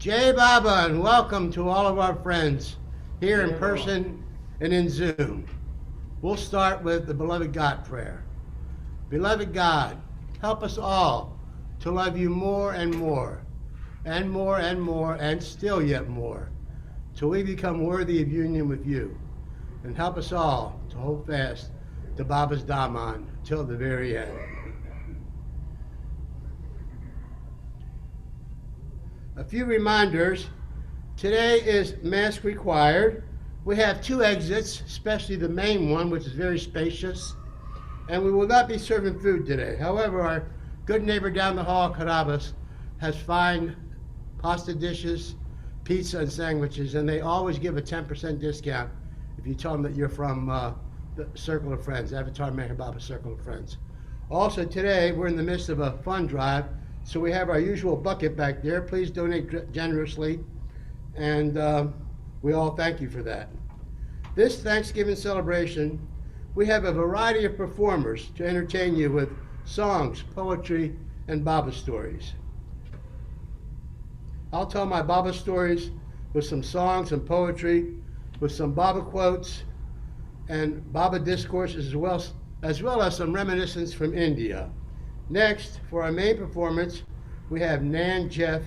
Jai Baba, and welcome to all of our friends here in person and in Zoom. We'll start with the Beloved God prayer. Beloved God, help us all to love you more and more, and more and more, and still yet more, till we become worthy of union with you. And help us all to hold fast to Baba's Daman till the very end. A few reminders. Today is mask required. We have 2 exits, especially the main one, which is very spacious. And we will not be serving food today. However, our good neighbor down the hall, Carabas, has fine pasta dishes, pizza, and sandwiches, and they always give a 10% discount if you tell them that you're from the Circle of Friends, Avatar Meher Baba Circle of Friends. Also today, we're in the midst of a fund drive. So we have our usual bucket back there. Please donate generously, and we all thank you for that. This Thanksgiving celebration, we have a variety of performers to entertain you with songs, poetry, and Baba stories. I'll tell my Baba stories with some songs and poetry, with some Baba quotes, and Baba discourses, as well as some reminiscence from India. Next, for our main performance, we have Nan Jeff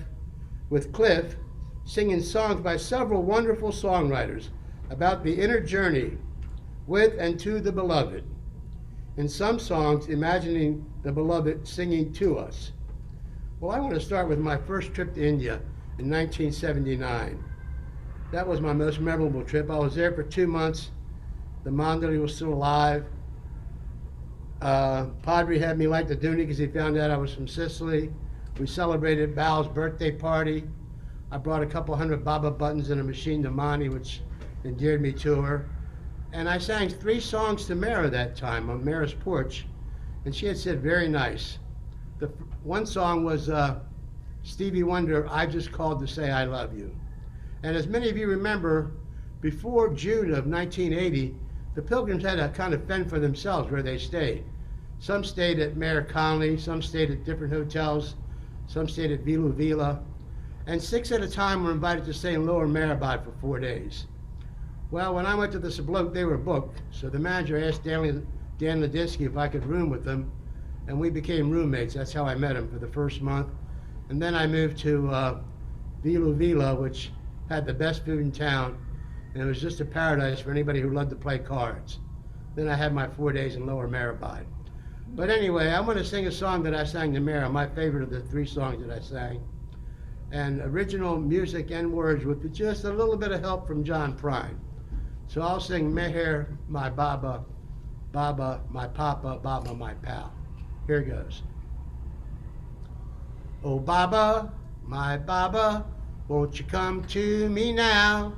with Cliff singing songs by several wonderful songwriters about the inner journey with and to the beloved. In some songs, imagining the beloved singing to us. Well, I want to start with my first trip to India in 1979. That was my most memorable trip. I was there for 2 months. The Mandali was still alive. Padre had me light the dooney because he found out I was from Sicily. We celebrated Bal's birthday party. I brought a couple hundred Baba buttons and a machine to Mani, which endeared me to her. And I sang 3 songs to Mara that time on Mara's porch, and she had said, very nice. The one song was Stevie Wonder, I Just Called to Say I Love You. And as many of you remember, before June of 1980, the pilgrims had to kind of fend for themselves where they stayed. Some stayed at Mayor Conley, some stayed at different hotels, some stayed at Vilu Vila, and 6 at a time were invited to stay in Lower Maribad for 4 days. Well, when I went to the Sablok, they were booked, so the manager asked Dan Ladinsky if I could room with them, and we became roommates. That's how I met him for the first month. And then I moved to Vilu Vila, which had the best food in town, and it was just a paradise for anybody who loved to play cards. Then I had my 4 days in Lower Maribad. But anyway, I'm going to sing a song that I sang to Mara, my favorite of the 3 songs that I sang. And original music and words with just a little bit of help from John Prine. So I'll sing Meher, my Baba, Baba, my Papa, Baba, my pal. Here goes. Oh Baba, my Baba, won't you come to me now?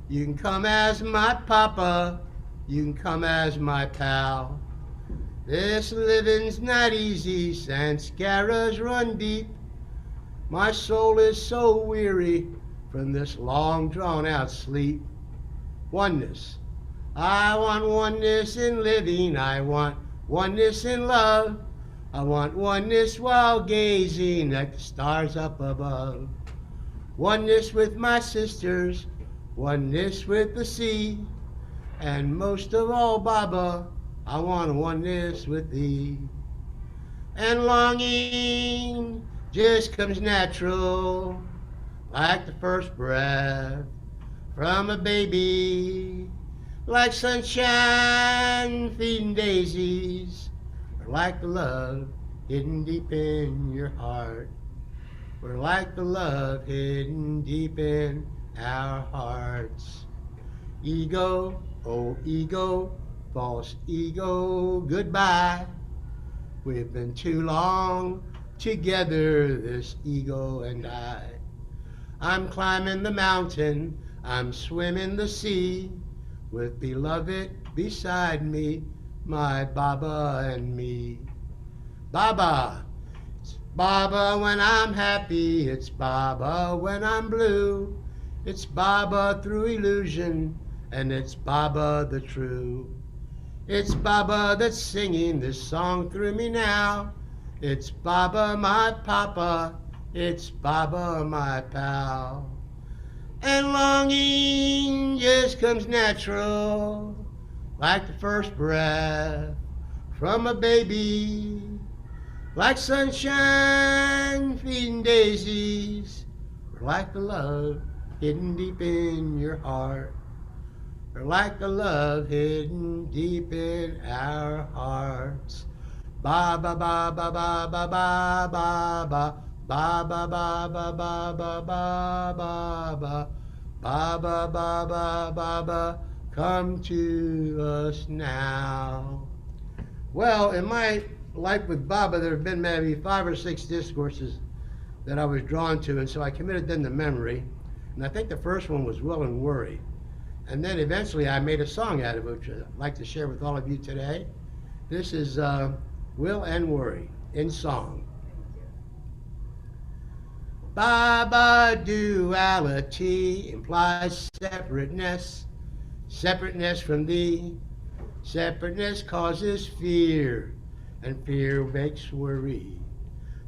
You can come as my Papa, you can come as my pal. This living's not easy, Sanskaras run deep. My soul is so weary from this long drawn out sleep. Oneness. I want oneness in living, I want oneness in love. I want oneness while gazing at the stars up above. Oneness with my sisters, oneness with the sea, and most of all, Baba, I want oneness with thee. And longing just comes natural, like the first breath from a baby, like sunshine feeding daisies, or like the love hidden deep in your heart, or like the love hidden deep in our hearts. Ego, oh ego, false ego, goodbye. We've been too long together, this ego and I. I'm climbing the mountain, I'm swimming the sea, with beloved beside me, my Baba and me. Baba, it's Baba when I'm happy, it's Baba when I'm blue. It's Baba through illusion, and it's Baba the true. It's Baba that's singing this song through me now. It's Baba, my Papa, It's Baba, my pal. And longing just comes natural, like the first breath from a baby, like sunshine feeding daisies, or like the love hidden deep in your heart, or like the love hidden deep in our hearts. Ba ba ba ba ba ba ba ba ba. Ba ba ba ba ba ba ba ba ba. Ba ba ba ba ba ba. Come to us now. Well, in my life with Baba, there have been maybe 5 or 6 discourses that I was drawn to, and so I committed them to memory. And I think the first one was Will and Worry. And then eventually I made a song out of it, which I'd like to share with all of you today. This is Will and Worry in song. Baba duality implies separateness, separateness from thee. Separateness causes fear, and fear makes worry.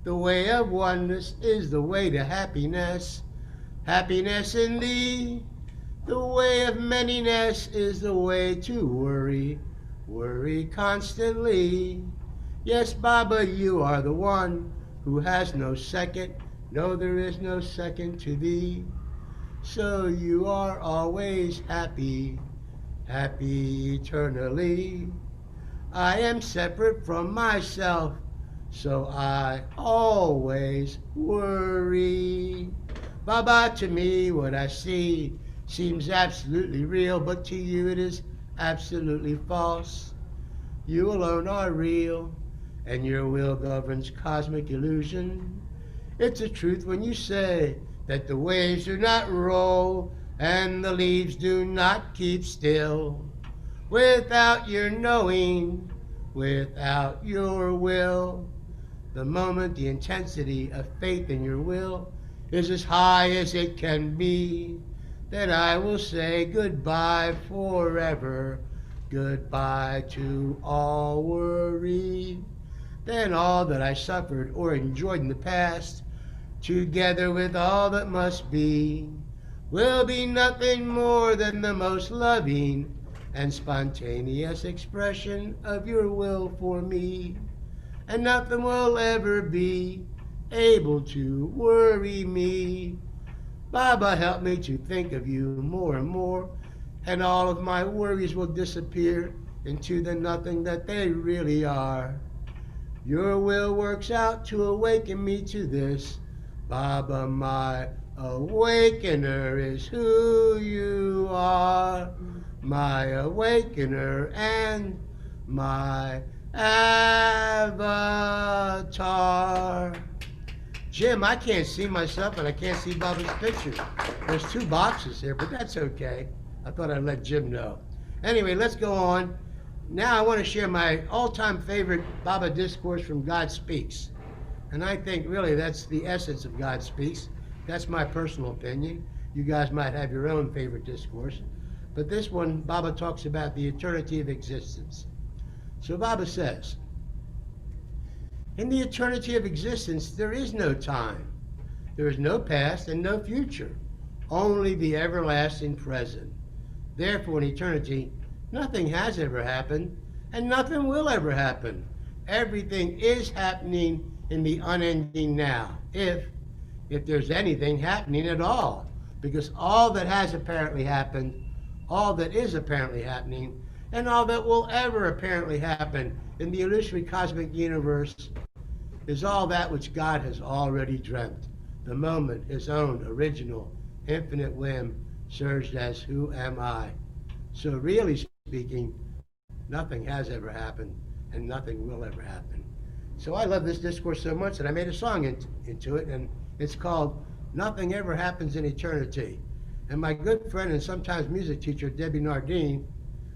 The way of oneness is the way to happiness, happiness in thee. The way of manyness is the way to worry, worry constantly. Yes, Baba, you are the one who has no second. No, there is no second to thee. So you are always happy, happy eternally. I am separate from myself, so I always worry. Baba, to me what I see seems absolutely real, but to you it is absolutely false. You alone are real, and your will governs cosmic illusion. It's a truth when you say that the waves do not roll and the leaves do not keep still. Without your knowing, without your will, the moment the intensity of faith in your will is as high as it can be, then I will say goodbye forever, goodbye to all worry. Then all that I suffered or enjoyed in the past, together with all that must be, will be nothing more than the most loving and spontaneous expression of your will for me. And nothing will ever be able to worry me. Baba, help me to think of you more and more, and all of my worries will disappear into the nothing that they really are. Your will works out to awaken me to this. Baba, my awakener is who you are. My awakener and my avatar. Jim, I can't see myself and I can't see Baba's picture. There's 2 boxes here, but that's okay. I thought I'd let Jim know. Anyway, let's go on. Now I want to share my all-time favorite Baba discourse from God Speaks. And I think really that's the essence of God Speaks. That's my personal opinion. You guys might have your own favorite discourse. But this one, Baba talks about the eternity of existence. So Baba says, in the eternity of existence, there is no time. There is no past and no future. Only the everlasting present. Therefore, in eternity, nothing has ever happened and nothing will ever happen. Everything is happening in the unending now, if there's anything happening at all. Because all that has apparently happened, all that is apparently happening, and all that will ever apparently happen in the illusory cosmic universe is all that which God has already dreamt. The moment his own original infinite whim surged as who am I. So really speaking, nothing has ever happened and nothing will ever happen. So I love this discourse so much that I made a song into it, and it's called Nothing Ever Happens in Eternity. And my good friend and sometimes music teacher, Debbie Nardine,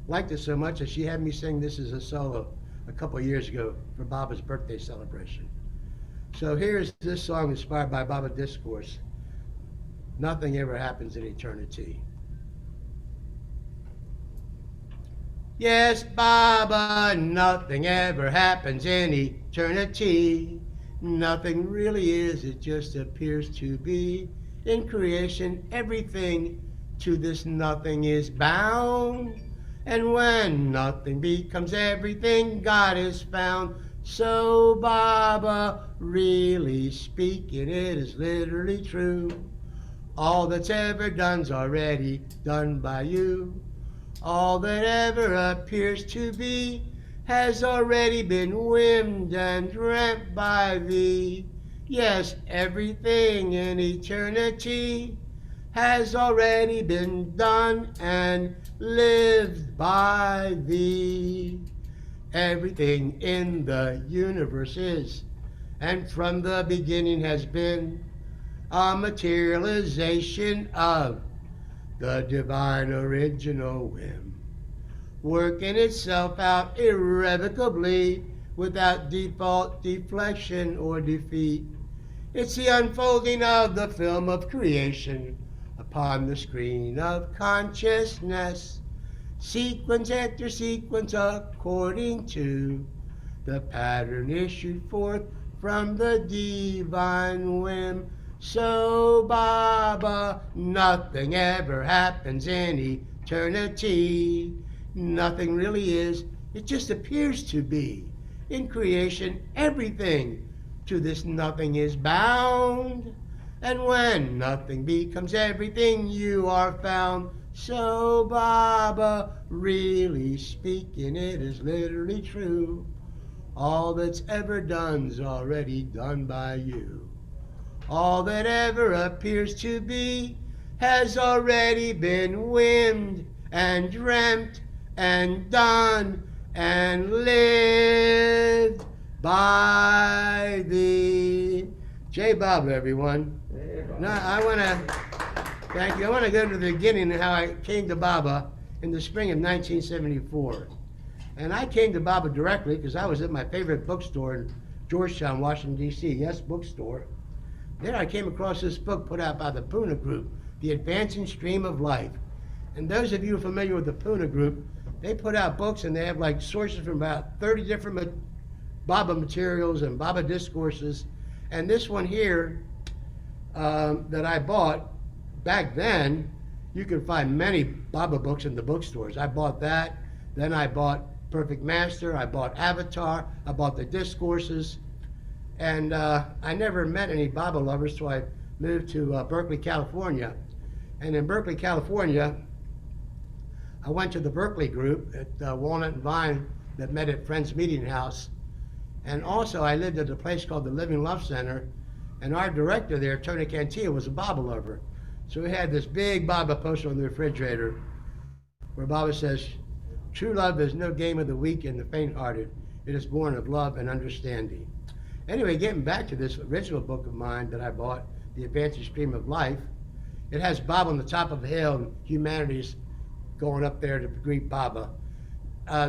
liked it so much that she had me sing this as a solo a couple of years ago for Baba's birthday celebration. So here's this song inspired by Baba Discourse. Nothing ever happens in eternity. Yes, Baba, nothing ever happens in eternity. Nothing really is, it just appears to be. In creation, everything to this nothing is bound. And when nothing becomes everything, God is found. So, Baba, really speaking, it is literally true. All that's ever done's already done by you. All that ever appears to be has already been whimmed and dreamt by thee. Yes, everything in eternity has already been done and lived by thee. Everything in the universe is, and from the beginning has been, a materialization of the divine original whim, working itself out irrevocably without default, deflection, or defeat. It's the unfolding of the film of creation upon the screen of consciousness, sequence after sequence according to the pattern issued forth from the divine whim. So, Baba, nothing ever happens in eternity. Nothing really is, it just appears to be. In creation, everything to this nothing is bound. And when nothing becomes everything, you are found. So, Baba, really speaking, it is literally true. All that's ever done's already done by you. All that ever appears to be has already been whimmed and dreamt and done and lived by thee. J. Baba, everyone. Now, I want to thank you. I want to go to the beginning of how I came to Baba in the spring of 1974. And I came to Baba directly because I was at my favorite bookstore in Georgetown, Washington, D.C. Yes, bookstore. There I came across this book put out by the Puna Group, The Advancing Stream of Life. And those of you who are familiar with the Puna Group, they put out books and they have like sources from about 30 different Baba materials and Baba discourses. And this one here that I bought, back then, you could find many Baba books in the bookstores. I bought that, then I bought Perfect Master, I bought Avatar, I bought the discourses. And I never met any Baba lovers, so I moved to Berkeley, California. And in Berkeley, California, I went to the Berkeley group at Walnut and Vine that met at Friends Meeting House. And also I lived at a place called the Living Love Center, and our director there, Tony Cantillo, was a Baba lover. So we had this big Baba poster on the refrigerator where Baba says, "True love is no game of the weak and the faint-hearted. It is born of love and understanding." Anyway, getting back to this original book of mine that I bought, The Advancing Stream of Life, it has Baba on the top of a hill and humanity's going up there to greet Baba.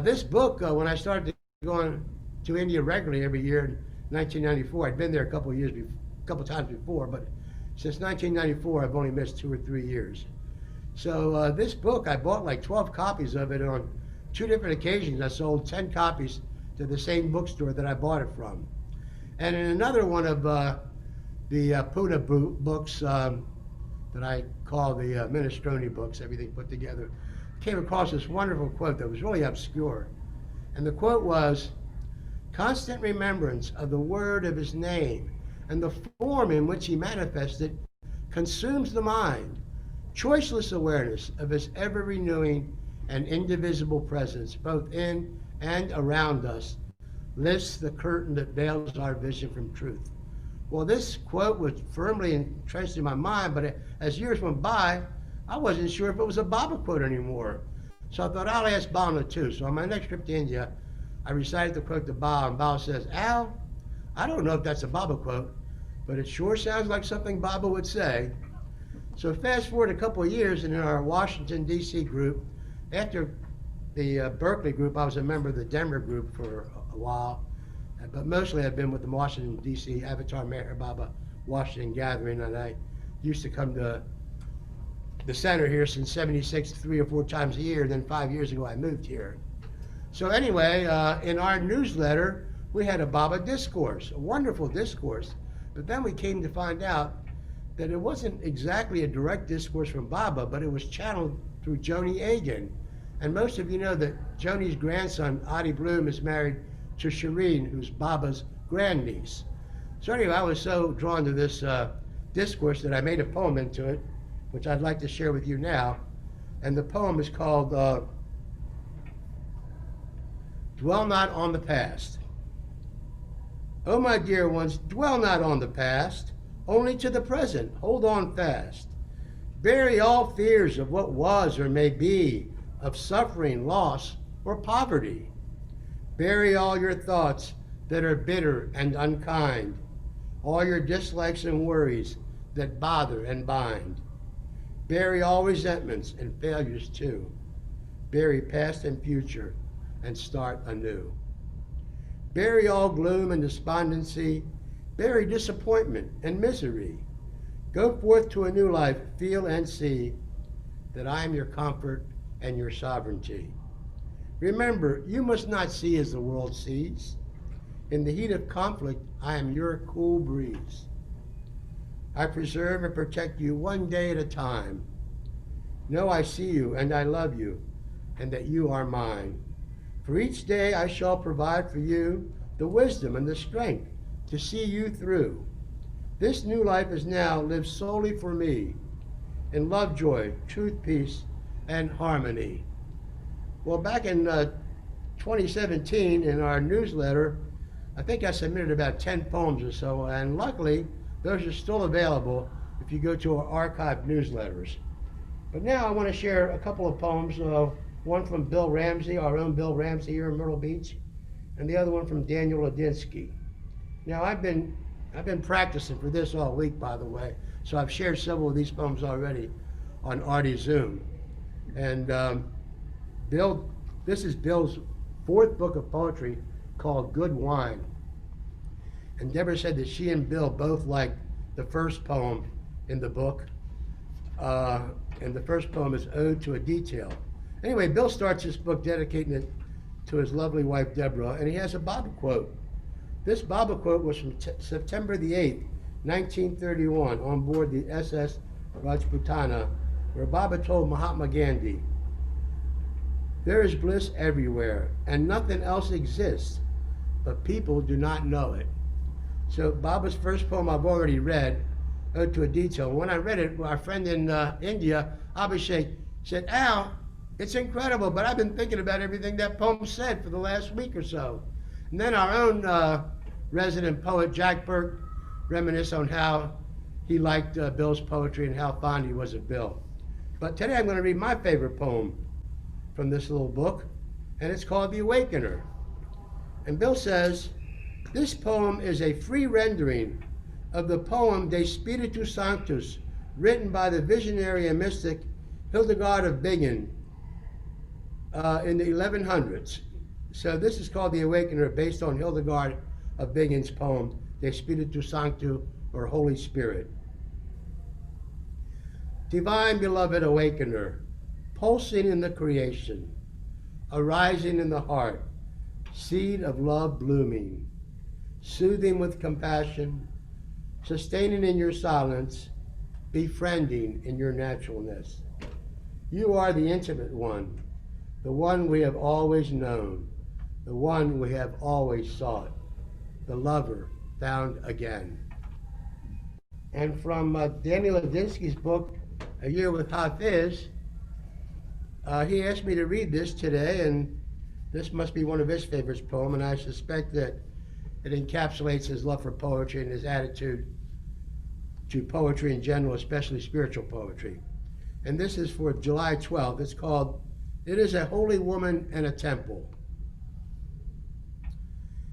This book, when I started going to India regularly every year in 1994, I'd been there a couple times before, but since 1994, I've only missed 2 or 3 years. So this book, I bought like 12 copies of it on 2 different occasions. I sold 10 copies to the same bookstore that I bought it from. And in another one of the Puna books that I call the Minestrone books, everything put together, came across this wonderful quote that was really obscure. And the quote was, "Constant remembrance of the word of his name and the form in which he manifested consumes the mind. Choiceless awareness of his ever-renewing and indivisible presence, both in and around us, lifts the curtain that veils our vision from truth." Well, this quote was firmly entrenched in my mind, but as years went by, I wasn't sure if it was a Baba quote anymore. So I thought, I'll ask Baba too. So on my next trip to India, I recited the quote to Baba, and Baba says, "Al, I don't know if that's a Baba quote, but it sure sounds like something Baba would say." So fast forward a couple of years, and in our Washington, D.C. group, after the Berkeley group, I was a member of the Denver group for a while, but mostly I've been with the Washington, D.C. Avatar Meher Baba Washington gathering, and I used to come to the center here since '76 3 or 4 times a year. Then 5 years ago I moved here. So anyway, in our newsletter, we had a Baba discourse, a wonderful discourse. But then we came to find out that it wasn't exactly a direct discourse from Baba, but it was channeled through Joni Agin. And most of you know that Joni's grandson, Adi Bloom, is married to Shireen, who's Baba's grandniece. So anyway, I was so drawn to this discourse that I made a poem into it, which I'd like to share with you now. And the poem is called Dwell Not on the Past. Oh, my dear ones, dwell not on the past, only to the present, hold on fast. Bury all fears of what was or may be, of suffering, loss, or poverty. Bury all your thoughts that are bitter and unkind, all your dislikes and worries that bother and bind. Bury all resentments and failures too. Bury past and future and start anew. Bury all gloom and despondency. Bury disappointment and misery. Go forth to a new life, feel and see that I am your comfort and your sovereignty. Remember, you must not see as the world sees. In the heat of conflict, I am your cool breeze. I preserve and protect you one day at a time. Know I see you and I love you, and that you are mine. For each day I shall provide for you the wisdom and the strength to see you through. This new life is now lived solely for me, in love, joy, truth, peace, and harmony. Well, back in 2017, in our newsletter, I think I submitted about 10 poems or so, and luckily, those are still available if you go to our archived newsletters. But now I want to share a couple of poems, one from Bill Ramsey, our own Bill Ramsey here in Myrtle Beach, and the other one from Daniel Ladinsky. Now, I've been practicing for this all week, by the way, so I've shared several of these poems already on Artie Zoom. And Bill, this is Bill's fourth book of poetry called Good Wine. And Deborah said that she and Bill both liked the first poem in the book. And the first poem is Ode to a Detail. Anyway, Bill starts this book dedicating it to his lovely wife, Deborah, and he has a Baba quote. This Baba quote was from September the 8th, 1931, on board the SS Rajputana, where Baba told Mahatma Gandhi, "There is bliss everywhere, and nothing else exists, but people do not know it." So Baba's first poem I've already read, Ode to a Detail. When I read it, our friend in India, Abhishek, said, "Al, it's incredible, but I've been thinking about everything that poem said for the last week or so." And then our own resident poet, Jack Burke, reminisced on how he liked Bill's poetry and how fond he was of Bill. But today I'm going to read my favorite poem from this little book, and it's called The Awakener. And Bill says, "This poem is a free rendering of the poem De Spiritu Sanctus, written by the visionary and mystic Hildegard of Bingen in the 1100s. So this is called The Awakener, based on Hildegard of Bingen's poem De Spiritu Sanctu, or Holy Spirit. Divine beloved Awakener, pulsing in the creation, arising in the heart, seed of love blooming, soothing with compassion, sustaining in your silence, befriending in your naturalness. You are the intimate one, the one we have always known, the one we have always sought, the lover found again." And from Daniel Ladinsky's book, A Year with Hafiz, he asked me to read this today, and this must be one of his favorite poems, and I suspect that it encapsulates his love for poetry and his attitude to poetry in general, especially spiritual poetry. And this is for July 12th. It's called, It is a Holy Woman and a Temple.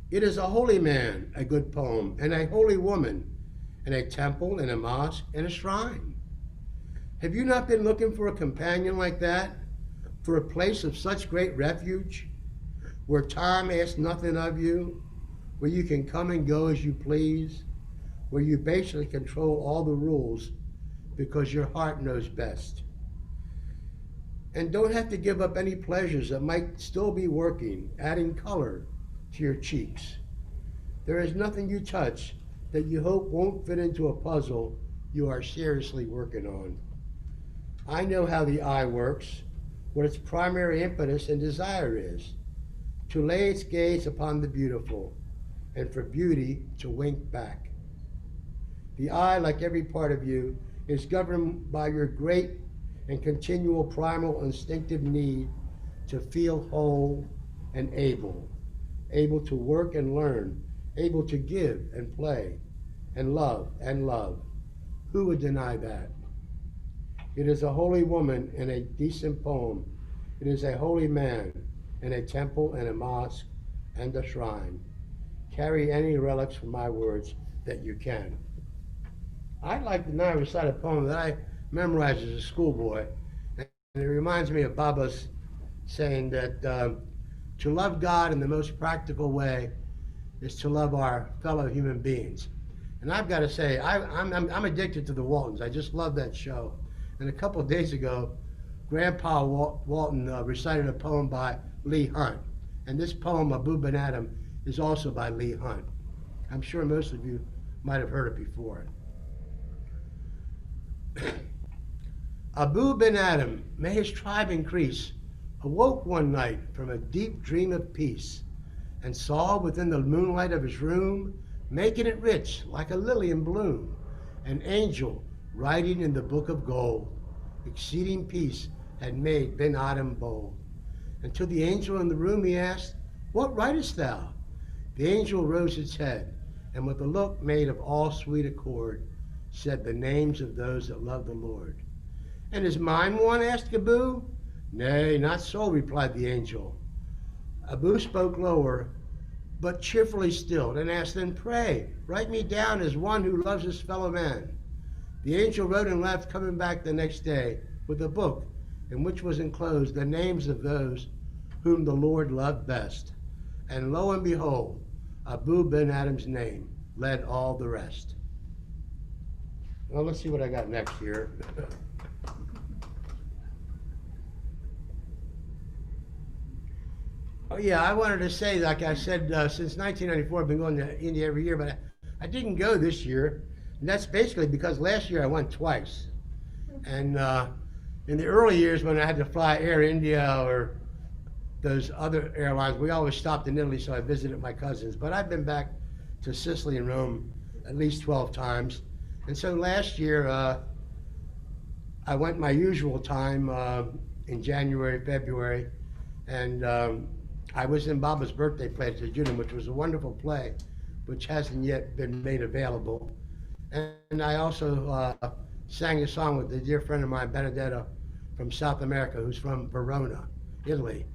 It is a holy man, a good poem, and a holy woman, and a temple, and a mosque, and a shrine. Have you not been looking for a companion like that? For a place of such great refuge, where time asks nothing of you, where you can come and go as you please, where you basically control all the rules because your heart knows best. And don't have to give up any pleasures that might still be working, adding color to your cheeks. There is nothing you touch that you hope won't fit into a puzzle you are seriously working on. I know how the eye works, what its primary impetus and desire is, to lay its gaze upon the beautiful, and for beauty to wink back. The eye, like every part of you, is governed by your great and continual primal instinctive need to feel whole and able to work and learn, able to give and play, and love and love. Who would deny that? It is a holy woman in a decent poem. It is a holy man in a temple and a mosque and a shrine. Carry any relics from my words that you can. I'd like to now recite a poem that I memorized as a schoolboy. And it reminds me of Baba's saying that to love God in the most practical way is to love our fellow human beings. And I've got to say, I'm addicted to the Waltons. I just love that show. And a couple of days ago, Grandpa Walton recited a poem by Leigh Hunt. And this poem, Abu Ben Adam, is also by Leigh Hunt. I'm sure most of you might have heard it before. Abu Ben Adam, may his tribe increase, awoke one night from a deep dream of peace, and saw within the moonlight of his room, making it rich like a lily in bloom, an angel writing in the book of gold. Exceeding peace had made Ben Adam bold. And to the angel in the room he asked, "What writest thou?" The angel rose its head, and with a look made of all sweet accord, said the names of those that love the Lord. "And is mine one?" asked Abu. "Nay, not so," replied the angel. Abu spoke lower, but cheerfully still, and asked, "Then pray, write me down as one who loves his fellow man." The angel wrote and left, coming back the next day with a book in which was enclosed the names of those whom the Lord loved best. And lo and behold, Abu Ben Adam's name led all the rest. Well, let's see what I got next here. Oh yeah, I wanted to say, like I said, since 1994 I've been going to India every year, but I didn't go this year. And that's basically because last year I went twice. And in the early years when I had to fly Air India or those other airlines, we always stopped in Italy, so I visited my cousins. But I've been back to Sicily and Rome at least 12 times. And so last year I went my usual time in January, February, and I was in Baba's birthday play at the Judah, which was a wonderful play, which hasn't yet been made available. And I also sang a song with a dear friend of mine, Benedetto, from South America, who's from Verona, Italy.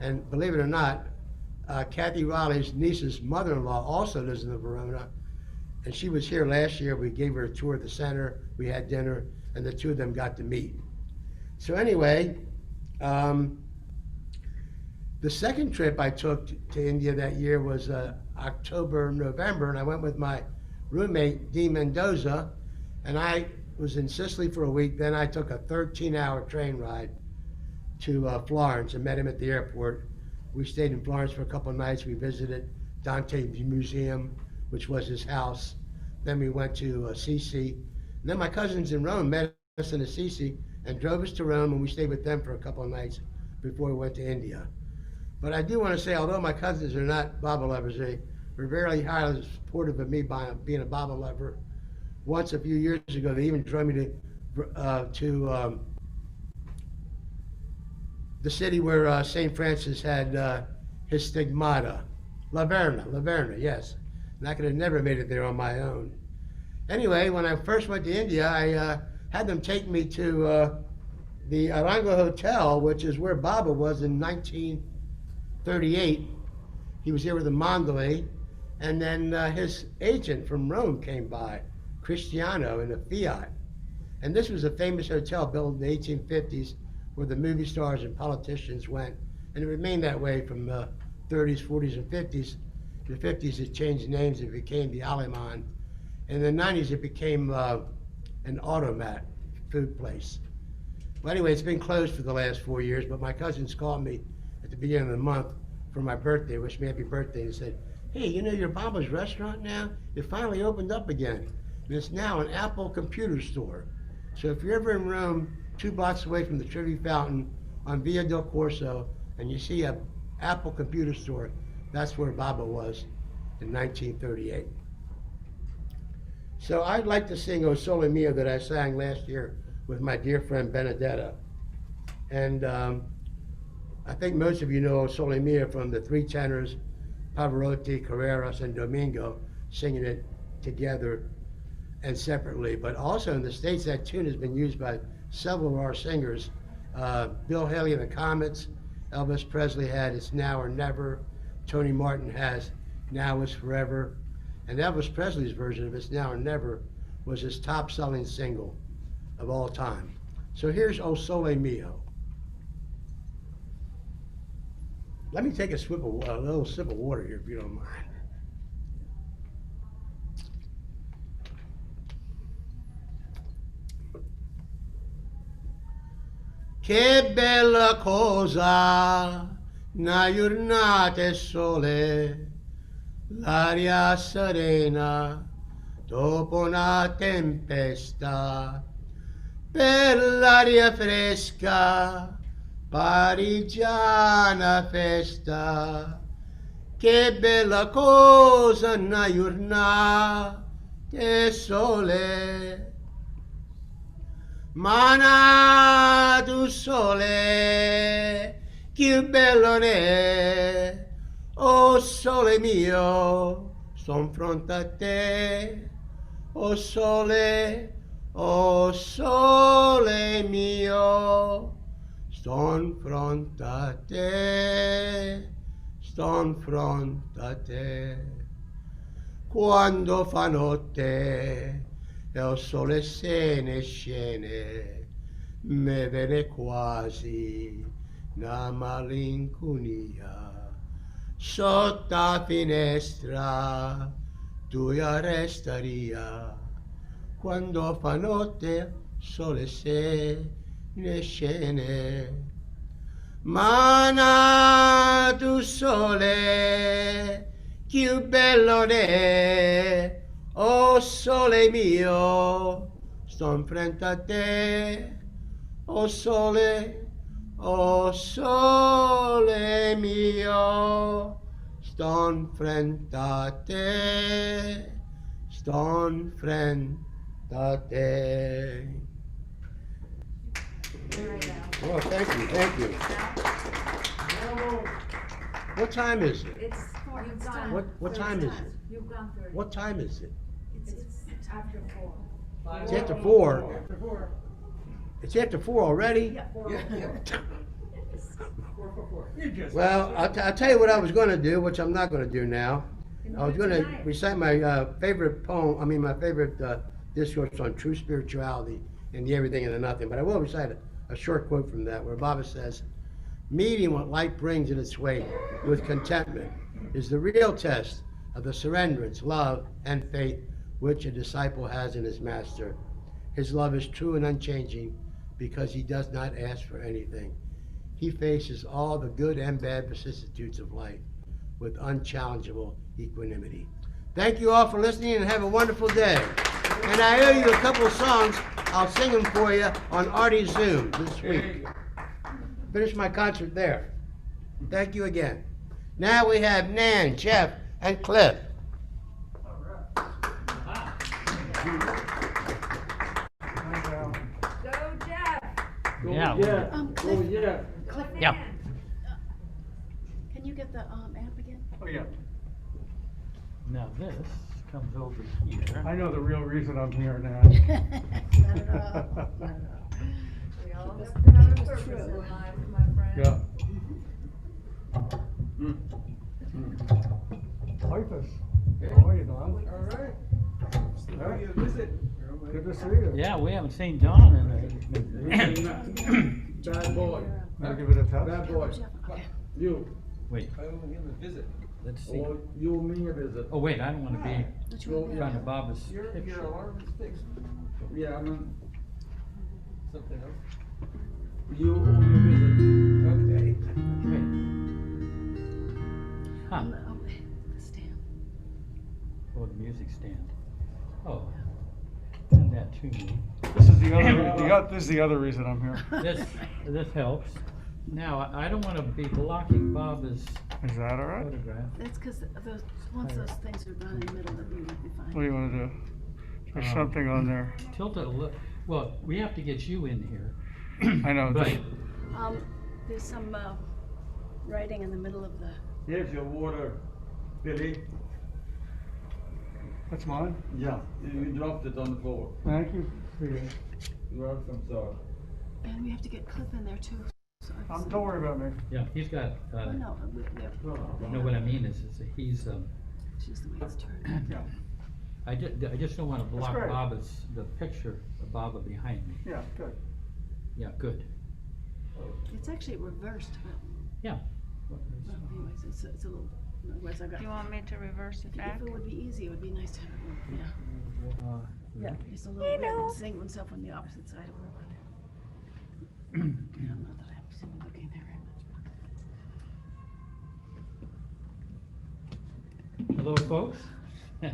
And believe it or not, Kathy Riley's niece's mother-in-law also lives in the Verona, and she was here last year. We gave her a tour of the center, we had dinner, and the two of them got to meet. So anyway, the second trip I took to India that year was October, November, and I went with my roommate, Dee Mendoza, and I was in Sicily for a week. Then I took a 13-hour train ride to Florence and met him at the airport. We stayed in Florence for a couple of nights. We visited Dante's Museum, which was his house. Then we went to Assisi. And then my cousins in Rome met us in Assisi and drove us to Rome, and we stayed with them for a couple of nights before we went to India. But I do want to say, although my cousins are not Baba lovers, they were very highly supportive of me by being a Baba lover. Once a few years ago, they even drove me to the city where St. Francis had his stigmata, Laverna, yes. And I could have never made it there on my own. Anyway, when I first went to India, I had them take me to the Arango Hotel, which is where Baba was in 1938. He was here with a Mandalay, and then his agent from Rome came by, Cristiano, in a Fiat. And this was a famous hotel built in the 1850s where the movie stars and politicians went, and it remained that way from the 30s, 40s, and 50s. In the 50s, it changed names. It became the Aleman. In the 90s, it became an automat food place. Well, anyway, it's been closed for the last 4 years, but my cousins called me at the beginning of the month for my birthday, wished me happy birthday, and said, hey, you know your Baba's restaurant now? It finally opened up again. And it's now an Apple computer store. So if you're ever in Rome, 2 blocks away from the Trevi Fountain on Via del Corso, and you see a Apple computer store, that's where Baba was in 1938. So I'd like to sing Osolamia that I sang last year with my dear friend Benedetta. And I think most of you know Osolamia from the 3 tenors, Pavarotti, Carreras, and Domingo, singing it together and separately. But also in the States, that tune has been used by several of our singers. Bill Haley and the Comets, Elvis Presley had It's Now or Never, Tony Martin has Now is Forever, and Elvis Presley's version of It's Now or Never was his top-selling single of all time. So here's O Sole Mio. Let me take a little sip of water here, if you don't mind. Che bella cosa, una giornata e sole, l'aria serena dopo una tempesta, per l'aria fresca, parigiana festa. Che bella cosa, una giornata e sole. Mana tu sole, che bello ne, oh sole mio, son fronte a te, oh sole mio, son fronte a te, son fronte a te. Quando fa notte, e il sole se ne scende, me viene quasi una malinconia. Sotto la finestra tu restaria, quando fa notte sole se ne scende. Mana tu sole, che bello ne, oh sole mio, sto in frente a te, oh sole mio, sto in frente a te, sto in frente a te. Oh, thank you, thank you. What time is it? It's done. What time is it? You've gone through it. What time is it? It's after 4. It's after 4. It's after 4 already? Yeah, 4. Well, I'll tell you what I was going to do, which I'm not going to do now. I was going to recite my favorite poem, my favorite discourse on true spirituality and the everything and the nothing. But I will recite a short quote from that where Baba says, meeting what life brings in its wake with contentment is the real test of the surrenderance, love, and faith which a disciple has in his master. His love is true and unchanging because he does not ask for anything. He faces all the good and bad vicissitudes of life with unchallengeable equanimity. Thank you all for listening and have a wonderful day. And I owe you a couple of songs. I'll sing them for you on Artie's Zoom this week. Finish my concert there. Thank you again. Now we have Nan, Jeff, and Cliff. Go, Jeff. Yeah. Cliff, Yeah. Nan. Can you get the amp again? Oh, yeah. Now this comes over here. I know the real reason I'm here now. Not at all. Not at all. We all Keep us- have to have a keep us purpose true. in life, my friend. Yeah. Typhus. How are you, Don? All right. How are you? Visit. Good to see you. Yeah, we haven't seen John in Bad boy. Wanna give it a test? Bad boy. Jeff, okay. You. Wait, I owe him a visit. let's see. Or you owe me a visit. Oh wait, I don't want to be Which Well, one? in front of Baba's Your picture. alarm is fixed. Yeah, I'm on. Something else. You owe me a visit. Okay. Wait. Huh. Oh, the stamp. stand. Oh, send that to me. This is this is the other reason I'm here. This helps. Now, I don't want to be blocking Bob's Is that all right? photograph. That's because once those things are done in the middle, then you would be What do fine. you want to do? There's something on there. Tilt it a little. Well, we have to get you in here. I know. But There's some writing in the middle of the. Here's your water, Billy. That's mine. Yeah, you dropped it on the floor. Thank you. You're welcome, sir. And we have to get Cliff in there too. So Don't worry about me. yeah, he's got. Oh, no, No, what I mean is he's. it's just the way it's turned. Yeah. I just don't want to block great. the picture of Baba behind me. Yeah, good. Yeah, good. It's actually reversed, but Yeah. well, anyways, it's a little. Otherwise, I got. Do you want me to reverse it back? If it would be easy, it would be nice to have it. Yeah. Yeah. It's a little weird when seeing oneself on the opposite side of the road. Yeah, not that I'm sitting looking there very much. Hello, folks. Hey,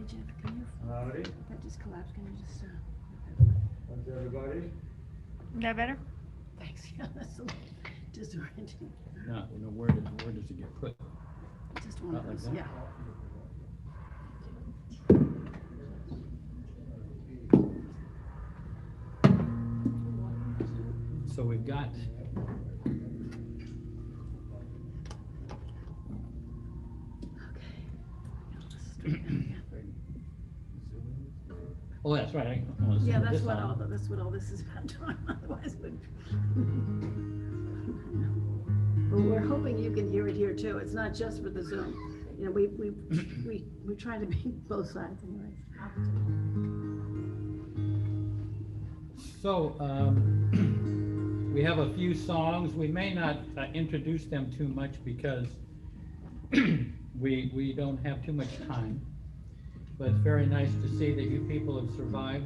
Jeff, can you? Howdy. That just collapsed. Can you just? How's everybody? That better? Thanks. Yeah, that's a little disorienting. No, where does it get put? Just one of Not like those. that? Yeah. So we've got. Oh, that's right. Yeah, that's what all this is about doing. Otherwise, but we're hoping you can hear it here too. It's not just for the Zoom. You know, we try to be both sides anyways. So, we have a few songs. We may not introduce them too much because we don't have too much time. But it's very nice to see that you people have survived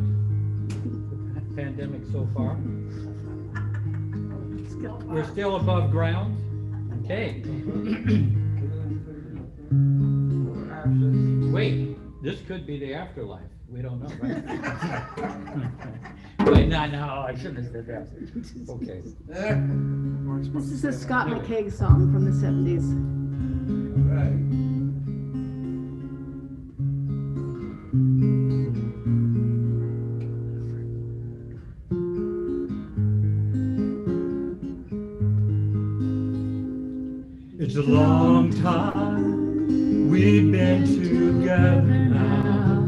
the pandemic so far. We're still above ground. Okay. Wait, this could be the afterlife. We don't know, right? Wait, no, I shouldn't have said that. Okay. This is a Scott McKay song from the 70s. It's a long time we've been together now,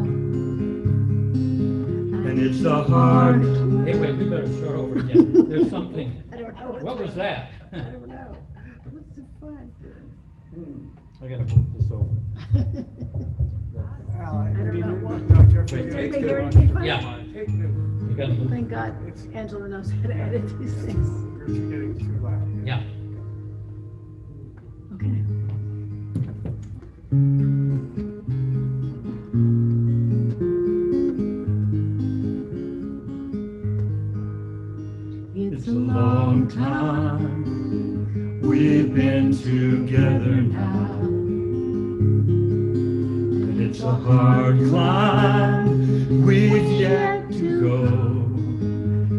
and it's a hard. Hey, wait, we better start over again. There's something. I don't know. What was that? I don't know. What's the fun? I gotta move this over. Al, don't you know need- what- no, Jeff, Wait, you take need Anybody to- hear anything funny? Yeah, Take two. you gotta move. Thank God Angela knows how to edit these things. It's getting too loud. Yeah. Okay. It's a long time we've been together now, and it's a hard climb we've yet to go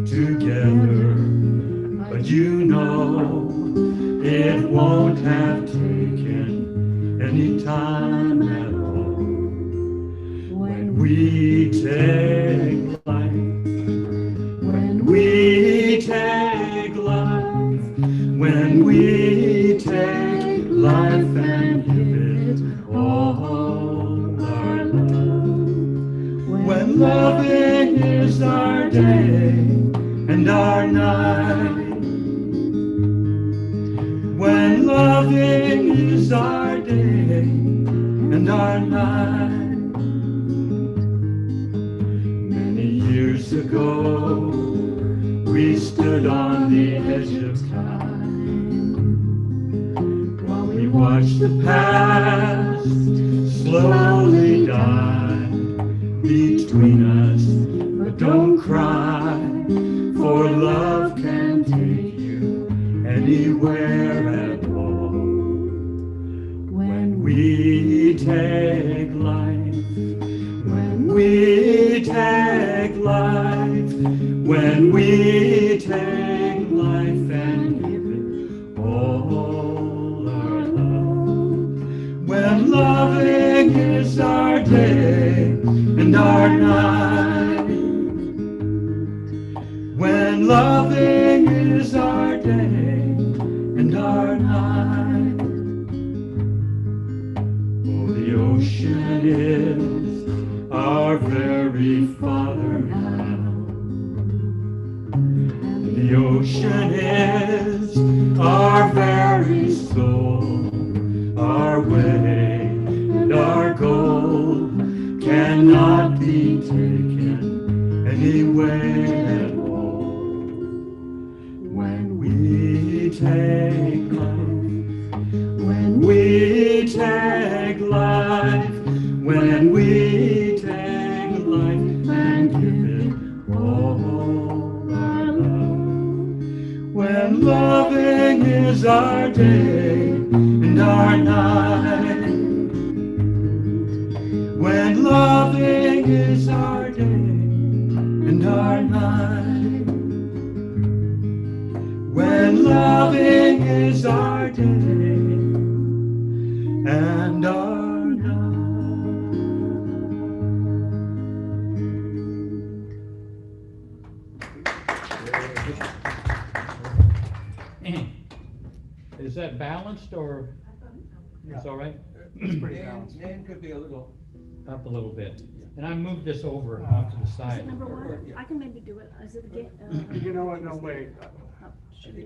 together. But you know it won't have taken any time at all when we take life. When we take life, when we take life and give it all our love. When loving is our day and our night. When loving is our day and our night. Many years ago, we stood on the edge of time while we watched the past slowly die between us. But don't cry, for love can take you anywhere at all. When we take life. when we take life and give it all our love. When loving is our day and our night. When loving is our day and our night. Oh, the ocean is our very Father now. The ocean is our very soul, our way and our goal cannot be taken anyway at all. When we take life, when we take life, when we take life and give it all our love. When loving is our day and our night. When loving is our day and our night. When loving is our day and our Is that balanced or it's all right? It's pretty balanced. Nan could be a little. Up a little bit. And I moved this over off to the Is it side. number one? I can maybe do it. Is it again? You know what, no, wait,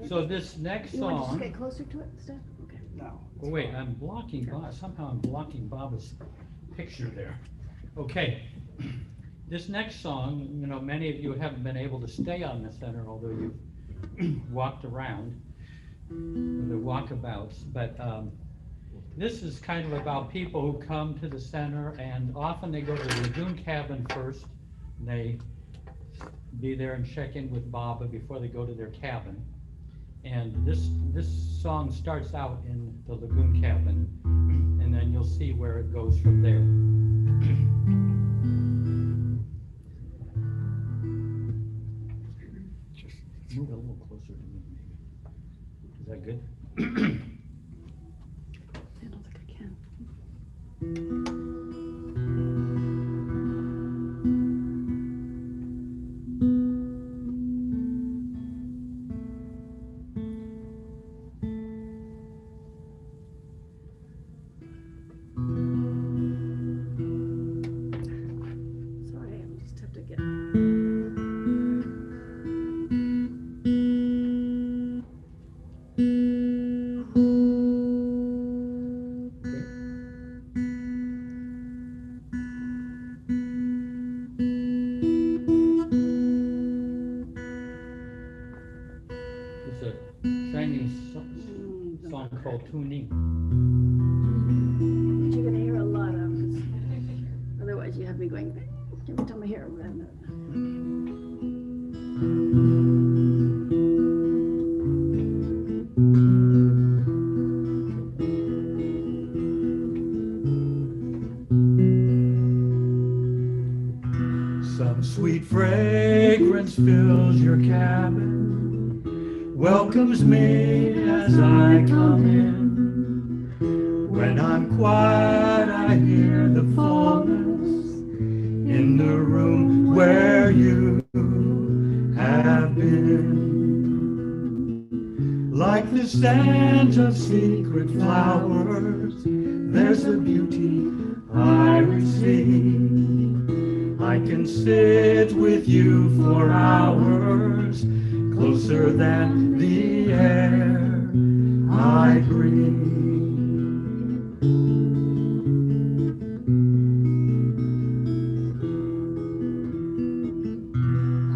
So this next You want to just song, get closer to it, Steph? Okay. no. oh wait, I'm blocking Bob, somehow I'm blocking Bob's picture there. Okay, this next song, you know, many of you haven't been able to stay on the center, although you've walked around, the walkabouts, but this is kind of about people who come to the center, and often they go to the lagoon cabin first, and they be there and check in with Baba before they go to their cabin. And this song starts out in the lagoon cabin, and then you'll see where it goes from there. Move it a little closer to me, maybe. Is that good? I don't think I can. Sorry, I just have to get. It's a Chinese song called Tuning. Which you're gonna hear a lot of, 'cause otherwise you have me going, every time I hear it. Some sweet fragrance fills your cabin, welcomes me as I come in. When I'm quiet, I hear the fullness in the room where you have been. Like the scent of secret flowers, there's a beauty I receive. I can sit with you for hours, closer than the air I breathe.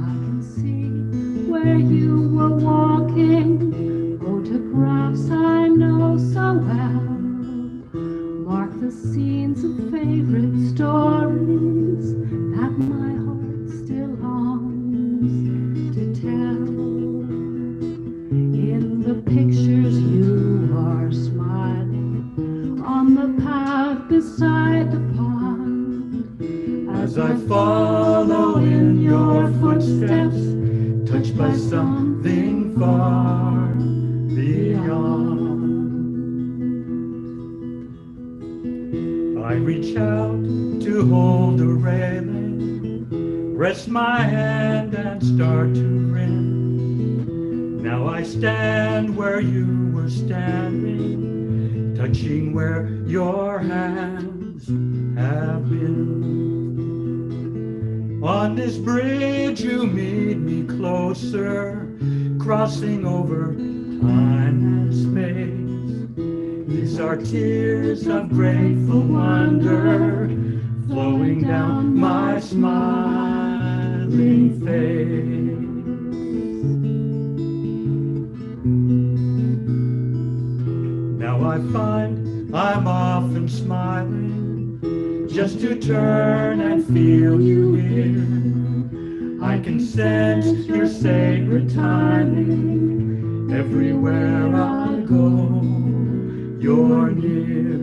I can see where you were walking, photographs I know so well, mark the scenes of favorite stories that my heart still longs to tell. In the pictures you are smiling on the path beside the pond. As I follow in your footsteps, touched by something far beyond. I reach out to hold the railing, rest my hand and start to grin. Now I stand where you were standing, touching where your hands have been. On this bridge you meet me closer, crossing over time and space. These are tears of grateful wonder, flowing down my smiling face. Now I find I'm often smiling, just to turn and feel you here. I can sense your sacred timing, everywhere I go, you're near.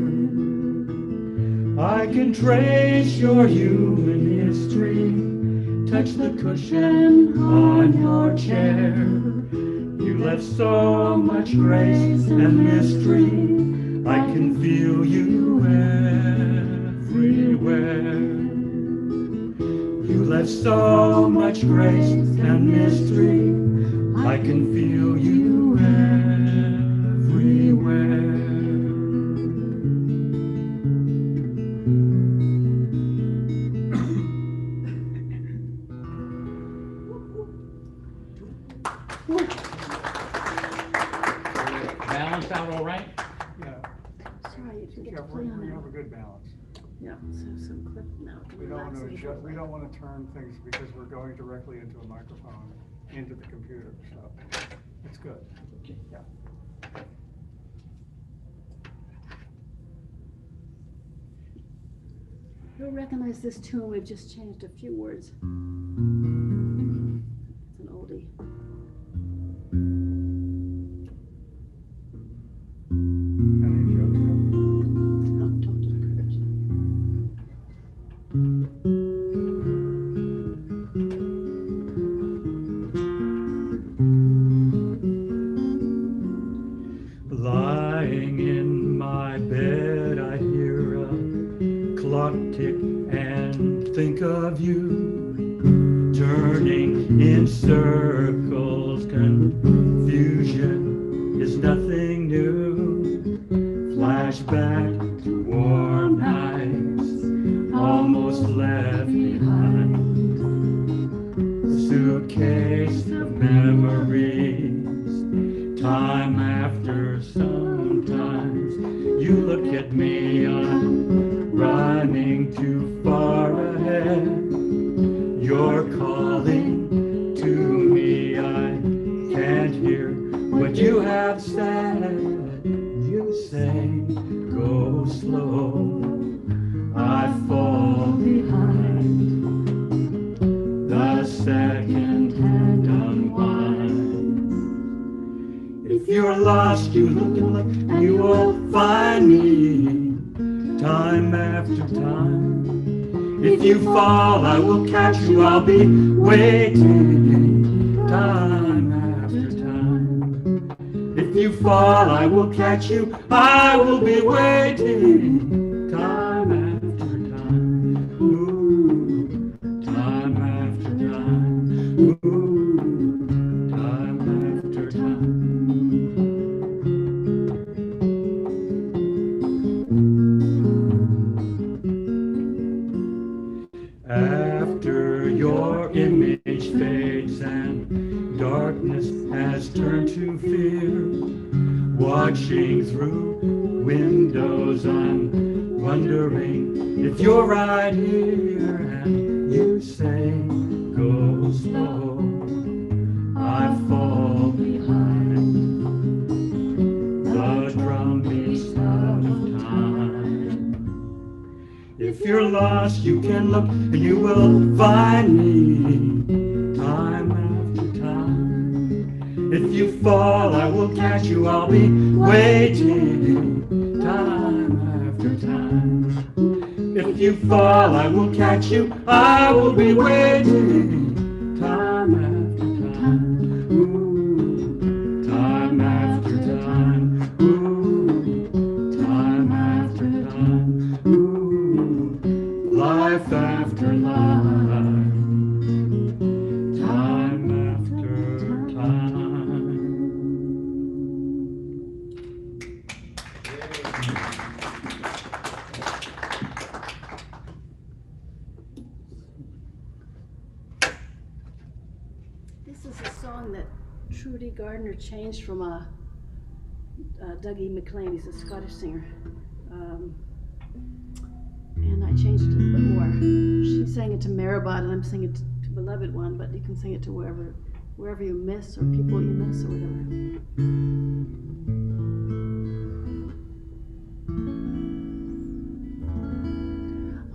I can trace your human history, touch the cushion on your chair. You left so much grace and mystery, I can feel you everywhere. You left so much grace and mystery, I can feel you everywhere. Balance out all right? Yeah, Sorry, you didn't get yeah, to we play on have a that. good balance. Yeah, so some clip now. We don't want to adjust, we don't want to turn things because we're going directly into a microphone, into the computer, so it's good. Okay. Yeah. You'll recognize this tune, we've just changed a few words. It's an oldie. Any jokes? Oh, don't encourage. Lying in my bed, I hear a clock tick and think of you, turning in circles. Confusion is nothing new. Flashback to warm nights, almost left behind. A suitcase of memories, time after sometimes you look at me, I'm running too far ahead. You're calling to me, I can't hear what you have said. You say, go slow, I fall behind. The second hand unwinds. If you're lost, you look and look, and you will find me, time after time. If you fall, I will catch you, I'll be waiting, time after time. If you fall, I will catch you, I will be waiting, time after time. Ooh, time after time. Ooh, time after time. After your image fades and darkness has turned to fear, watching through windows, I'm wondering if you're right here. And you say, go slow, I fall behind. The drum beats out of time. If you're lost, you can look and you will find me, time after time. If you fall, I will catch you, I'll be waiting, time after time. If you fall, I will catch you, I will be waiting, time after time. This is a song that Trudy Gardner changed from Dougie MacLean. He's a Scottish singer. And I changed it a little bit more. She sang it to Maribot, and I'm singing it to Beloved One, but you can sing it to wherever you miss, or people you miss, or whatever.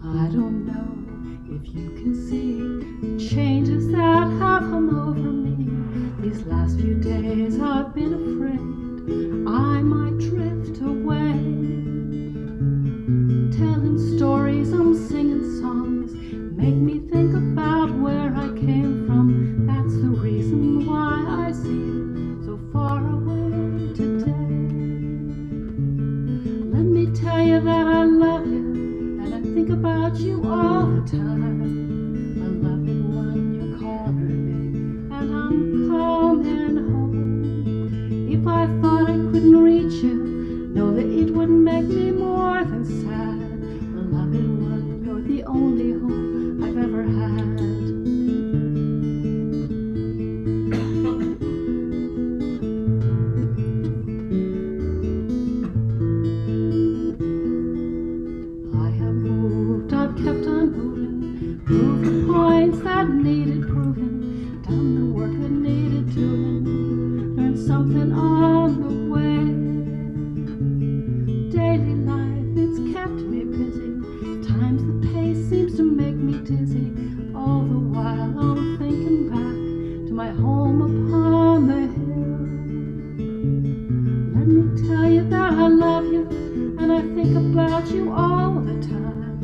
I don't know if you can see the changes that have come over me. These last few days I've been afraid I might drift away. Telling stories, I'm singing songs, make me think about where I came from. That's the reason why I seem so far away today. Let me tell you that I love you, and I think about you all the time. I love it when you're calling me, and I'm coming home. If I thought I couldn't reach you, know that it would make me more than sad. I love it when you're the only home I've ever had. I have moved, I've kept on moving, proved the points that needed proving, done the work that needed doing, learned something on the way. Daily life, it's kept me busy, times the pace seems to make me dizzy, all the while I'm thinking back to my home upon the hill. Let me tell you that I love you, and I think about you all the time. I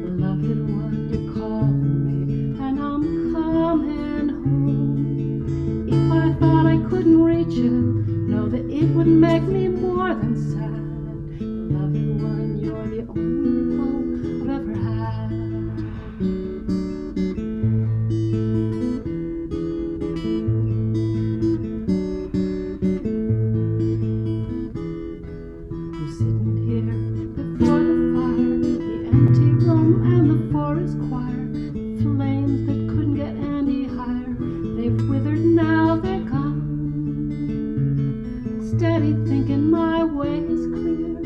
love it when you're calling me, and I'm coming home. If I thought I couldn't reach you, know that it would make me more than sad. I love it when you're the only home I've ever had. I'm sitting here before the fire, the empty room and the forest choir, flames that couldn't get any higher, they've withered now, they're gone. Steady thinking my way is clear,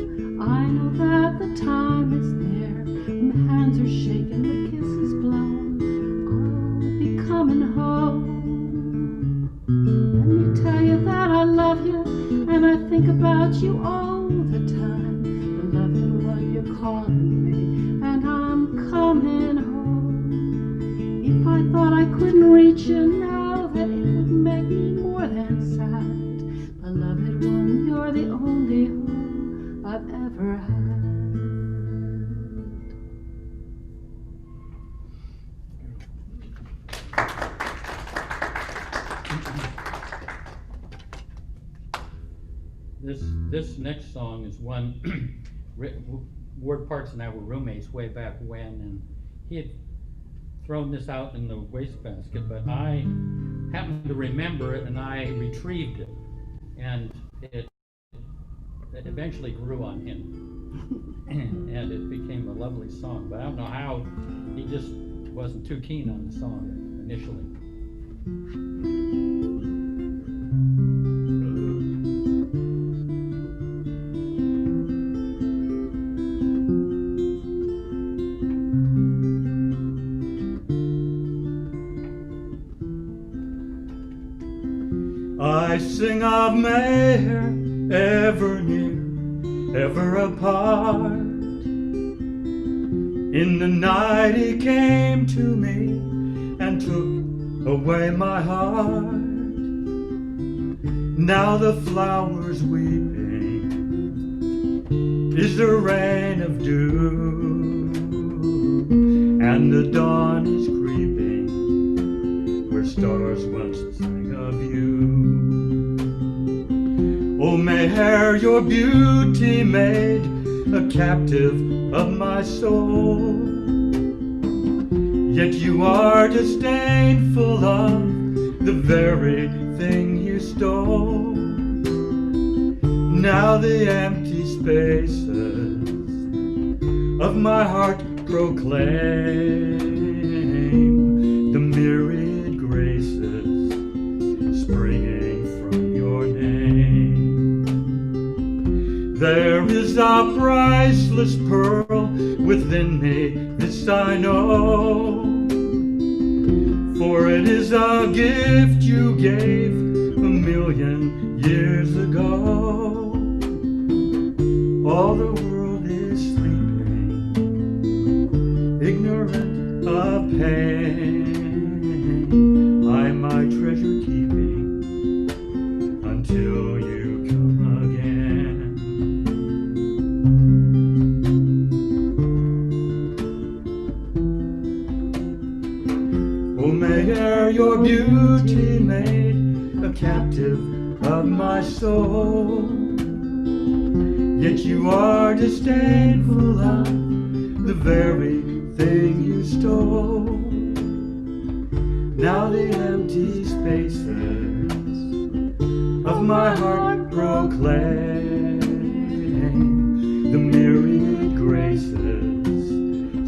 I know that the time is near, when the hands are shaking, the kiss is blown, I'll be coming home. Let me tell you that I love you, and I think about you all the time. I love it when you're calling me, and I'm coming home. If I thought I couldn't reach you, now that it would make me more than sad. I love it when you're the only home I've ever had. This next song is one Ward Parks and I were roommates way back when, and he had thrown this out in the wastebasket, but I happened to remember it and I retrieved it, and it eventually grew on him, and it became a lovely song. But I don't know how, he just wasn't too keen on the song initially. I sing of Mayher, ever near, ever apart. In the night he came to me and took away my heart. Now the flowers weeping is the rain of dew, and the dawn is creeping where stars once sang of you. Oh, Mayher, your beauty made a captive of my soul, yet you are disdainful of the very thing you stole. Now the empty spaces of my heart proclaim the myriad graces is a priceless pearl within me, this I know. For it is a gift you gave 1,000,000 years ago. All the world is sleeping, ignorant of pain. I my treasure keeping until you come again. Oh, may your beauty made a captive of my soul. Yet you are disdainful of the very thing you stole. Now the empty spaces of my heart proclaim the myriad graces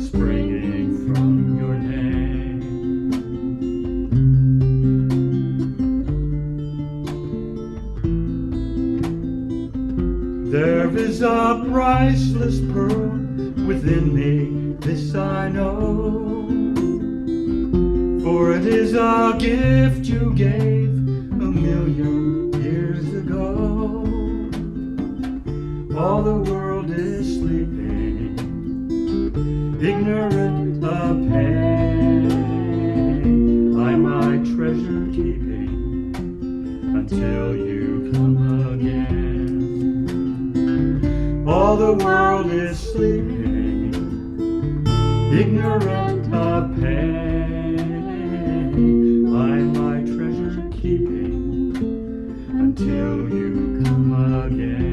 springing from your name. There is a priceless pearl within me, this I know. For it is a gift you gave 1,000,000 years ago. All the world is sleeping, ignorant of pain. I my treasure keeping until you come again. All the world is sleeping, ignorant of pain. I my treasure keeping until you come again.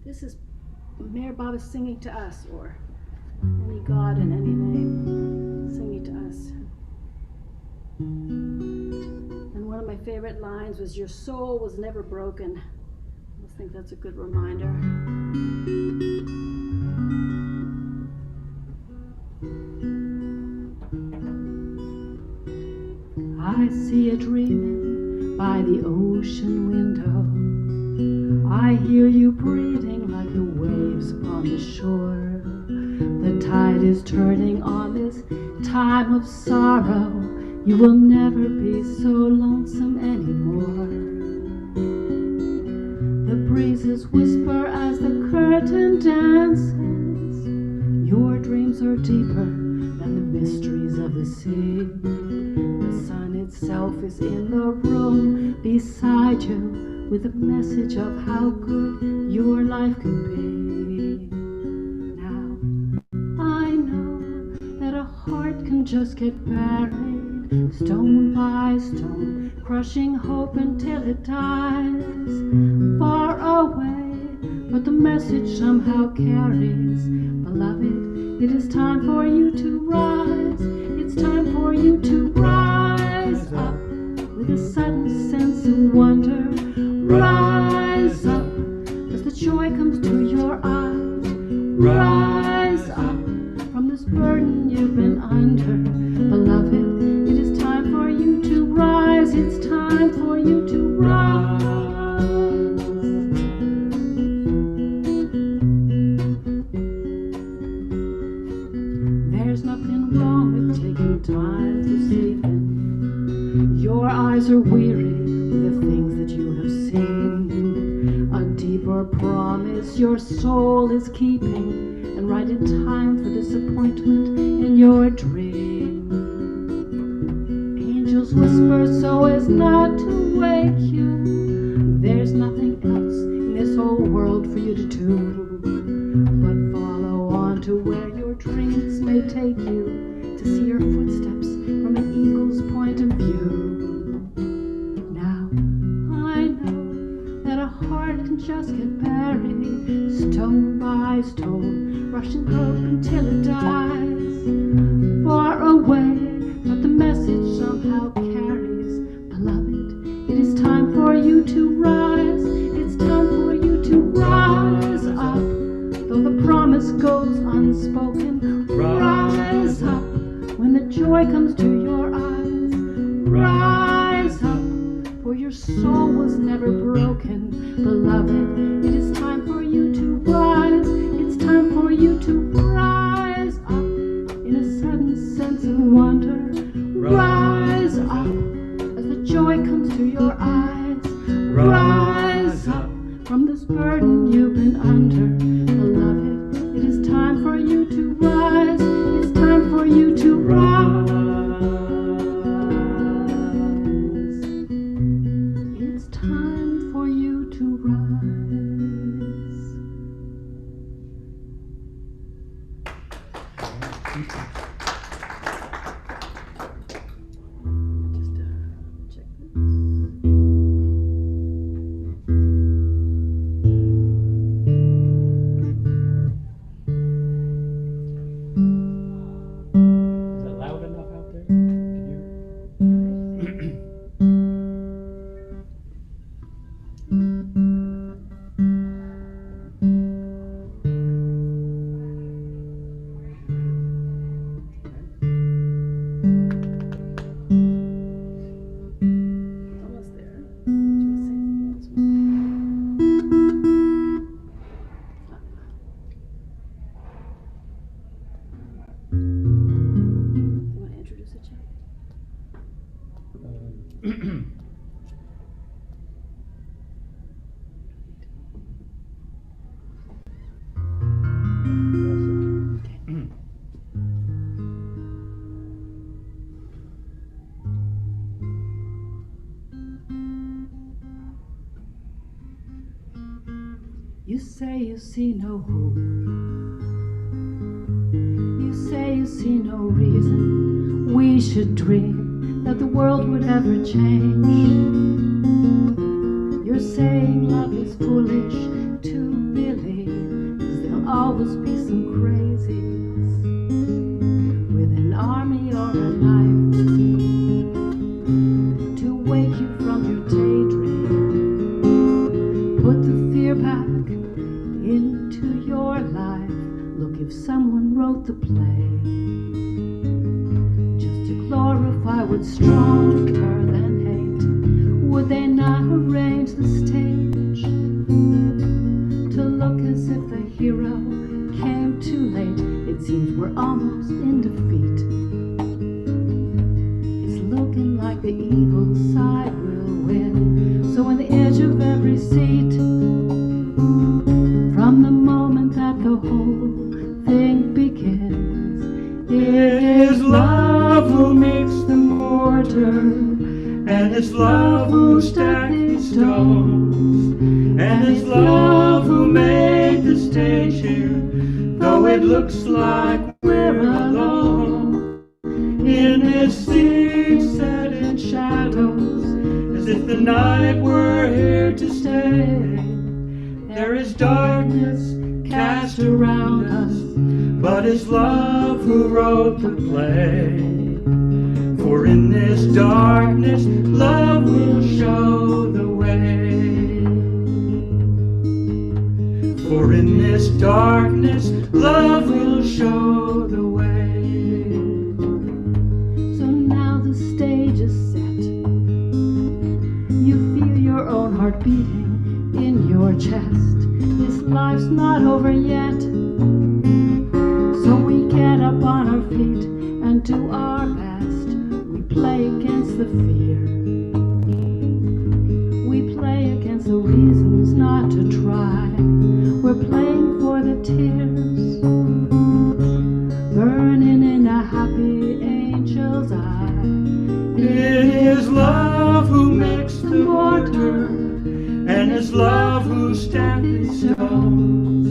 This is Mayor Bob is singing to us, or any God in any name singing to us. And one of my favorite lines was, "Your soul was never broken." I just think that's a good reminder. I see it dreaming by the ocean window. I hear you breathing like the waves upon the shore. The tide is turning on this time of sorrow. You will never be so lonesome anymore. The breezes whisper as the curtain dances. Your dreams are deeper than the mysteries of the sea. The sun itself is in the room beside you, with a message of how good your life can be. Now, I know that a heart can just get buried, stone by stone, crushing hope until it dies far away. But the message somehow carries, beloved, it is time for you to rise. It's time for you to rise up with a sudden sense of wonder. Rise up as the joy comes to your eyes. Rise up from this burden you've been under. Beloved, it is time for you to rise. It's time for you to rise. There's nothing wrong with taking time for sleeping. Your eyes are weary with the things that you have seen. A deeper promise your soul is keeping, and right in time for disappointment in your dream. Angels whisper so as not to wake you. There's nothing else in this whole world for you to do but follow on to where your dreams may take you, to see your footsteps from an eagle's point of view. Now, I know that a heart can just get buried, stone by stone, rushing hope until it dies far away. But the message somehow carries spoken. Rise up when the joy comes to your eyes. Rise up, for your soul was never broken. Beloved, it is time for you to rise. It's time for you to rise up in a sudden sense of wonder. Rise up as the joy comes to your eyes. Rise up from this burden you've been under. Beloved, it is time for you to rise. It's time for you to rise. It's time for you to rise. Just check this. Is that loud enough out there? Can you? Almost there. Do you want to say anything else? You want to introduce it, Chuck? You say you see no hope. You say you see no reason we should dream that the world would ever change. You're saying love is foolish to believe, 'cause there'll always be some crazies with an army or a knife to wake you from your daydream. Put the fear back into your life. Look, if someone wrote the play just to glorify what's stronger than hate, would they not arrange the stage to look as if the hero came too late? It seems we're almost in defeat. It's looking like the evil side will win. So on the edge of every seat, from the moment that the whole thing begins, it is love who makes the mortar, and it's love who stacked the stones, and it's love who made the stage here, though it looks like we're alone in this scene set in shadows, as if the night were here to stay. There is darkness cast around us, but it's love who wrote the play. For in this darkness, love will show the way. For in this darkness, love will show the way. So now the stage is set. You feel your own heart beating in your chest. This life's not over yet. So we get up on our feet and do our best. We play against the fear. We play against the reasons not to try. We're playing for the tears, burning in a happy angel's eye. It is love who makes the mortar, and it's love who stacked the stones,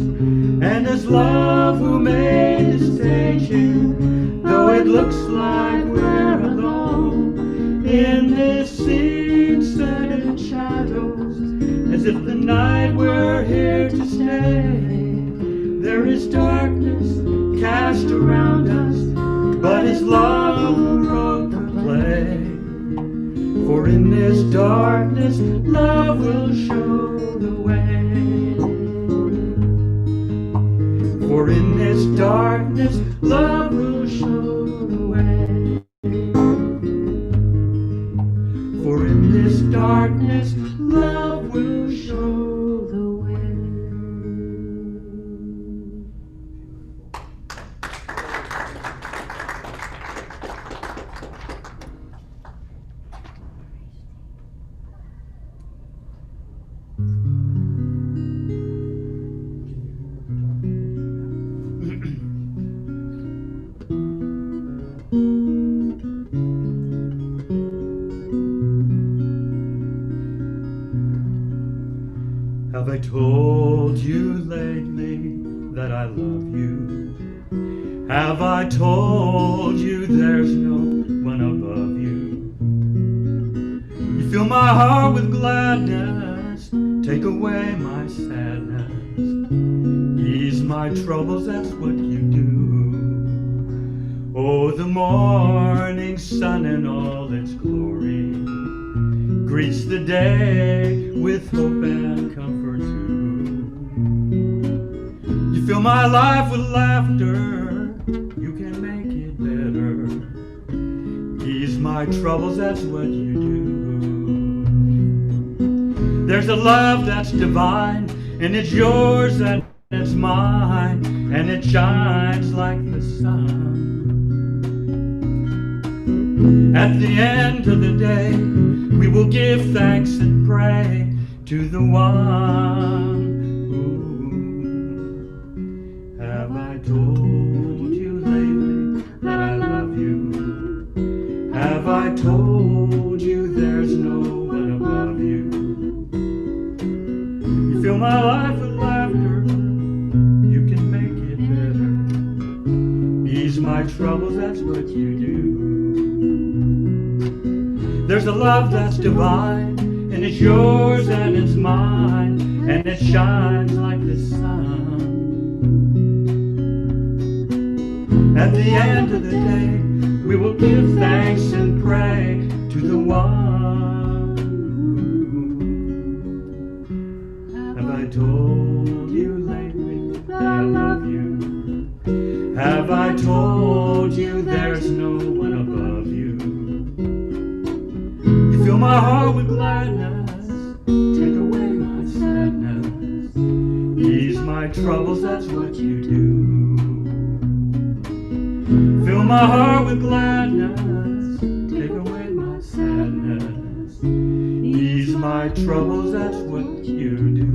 and it's love who made the stage here, though it looks like we're alone in this scene set in shadows, as if the night were here to stay. There is darkness cast around us, but it's love who wrote the play. For in this darkness, love will show the way. For For in this darkness, love will show the way. For in this darkness, love will show the way. Have I told you lately that I love you? Have I told you there's no one above you? You fill my heart with gladness, take away my sadness, ease my troubles, that's what you do. Oh, the morning sun in all its glory greets the day with hope and comfort too. You fill my life with laughter, you can make it better, ease my troubles, that's what you do. There's a love that's divine, and it's yours and it's mine, and it shines like the sun. At the end of the day, we will give thanks and pray to the one who. Have I told you lately that I love you? Have I told you there's no one above you? You fill my life with laughter, you can make it better, ease my troubles, that's what you do. There's a love that's divine, and it's yours and it's mine, and it shines like the sun. At the end of the day, we will give thanks and pray to the one who. Have I told you lately that I love you? Have I told you there's no one above you? You fill my heart with gladness, take away my sadness, ease my troubles, that's what you do. Fill my heart with gladness, take away my sadness, ease my troubles, that's what you do.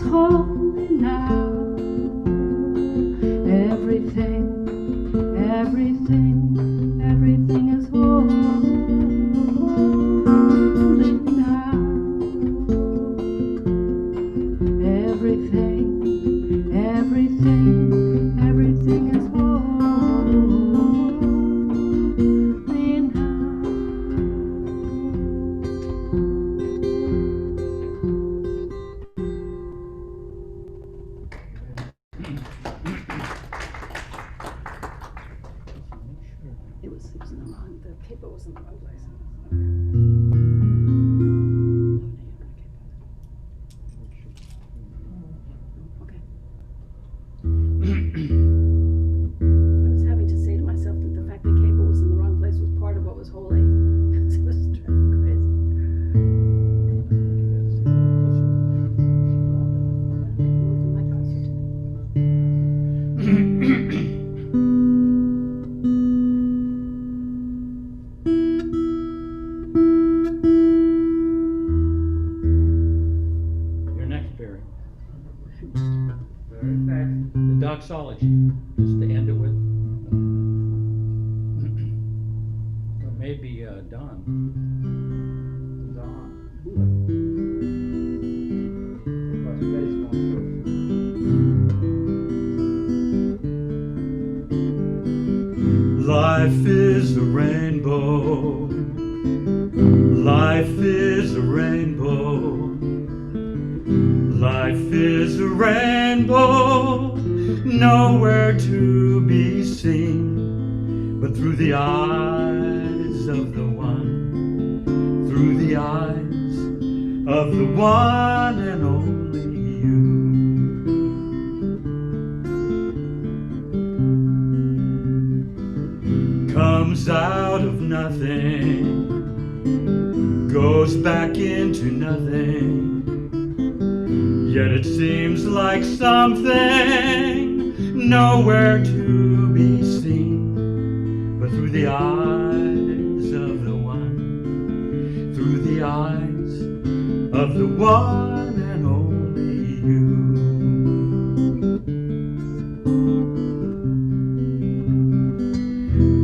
is holy now. Everything, everything, everything is holy now. Everything, everything, everything is holy now. It was in the wrong, the paper was in the wrong place. Okay. I was having to say to myself that the fact the cable was in the wrong place was part of what was holy. It was driving me crazy. Move the mic closer to me. Your next, Barry. Very fast. The doxology, just to end it with. Or maybe Don. Don. What about space one Life is a rainbow. Life is a rainbow. Life is a rainbow, nowhere to be seen, but through the eyes of the one, through the eyes of the one and only you. Comes out of nothing, goes back into nothing. Yet it seems like something nowhere to be seen, but through the eyes of the one, through the eyes of the one and only you.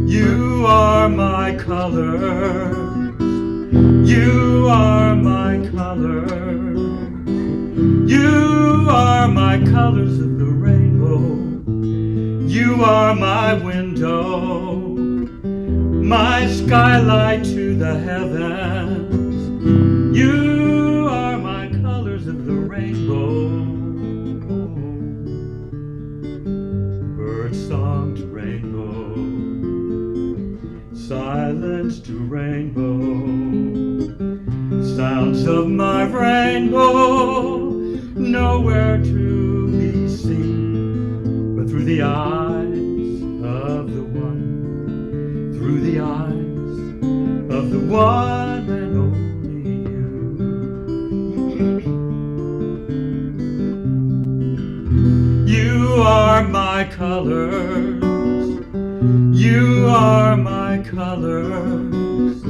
You are my colors, you are my colors. You are my colors of the rainbow. You are my window, my skylight to the heavens. You are my colors of the rainbow. Bird song to rainbow, silence to rainbow, sounds of my rainbow, nowhere to be seen, but through the eyes of the one, through the eyes of the one and only you. You are my colors, you are my colors,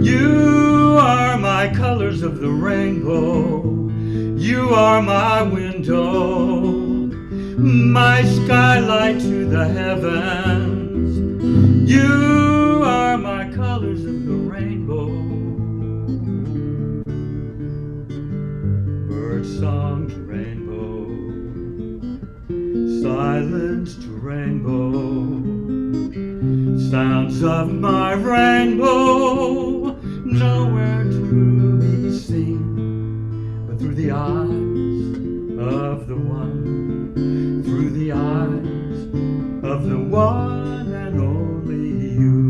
you are my colors of the rainbow. You are my window, my skylight to the heavens. You are my colors of the rainbow. Bird song to rainbow, silence to rainbow, sounds of my rainbow, nowhere to be seen, through the eyes of the one, through the eyes of the one and only you.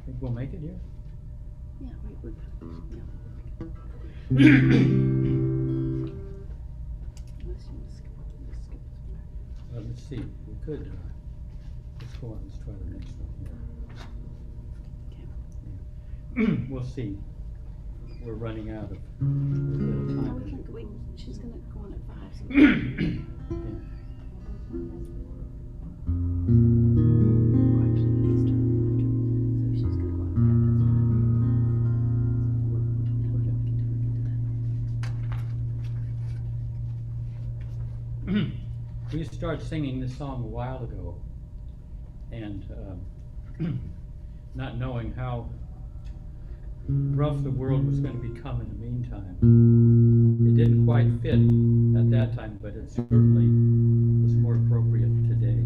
Think we'll make it here? Yeah, we would. Yeah. Let's see, we could, let's go on, let's try the next one here. We'll see. We're running out of a little time. We She's gonna go in at 5. So Or actually, he's done after. So she's gonna go in at 5 past 5. So we can do that. We started singing this song a while ago, and not knowing how rough the world was going to become in the meantime. It didn't quite fit at that time, but it certainly is more appropriate today.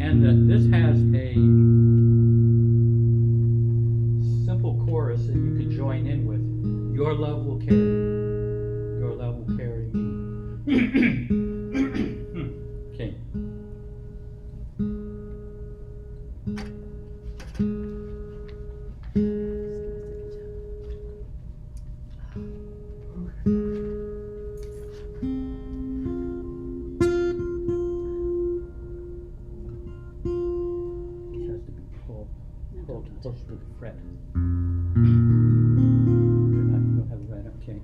And this has a simple chorus that you can join in with. Your love will carry. Your love will carry me. Okay. It has to be pulled close to the fret. You don't have it right, okay.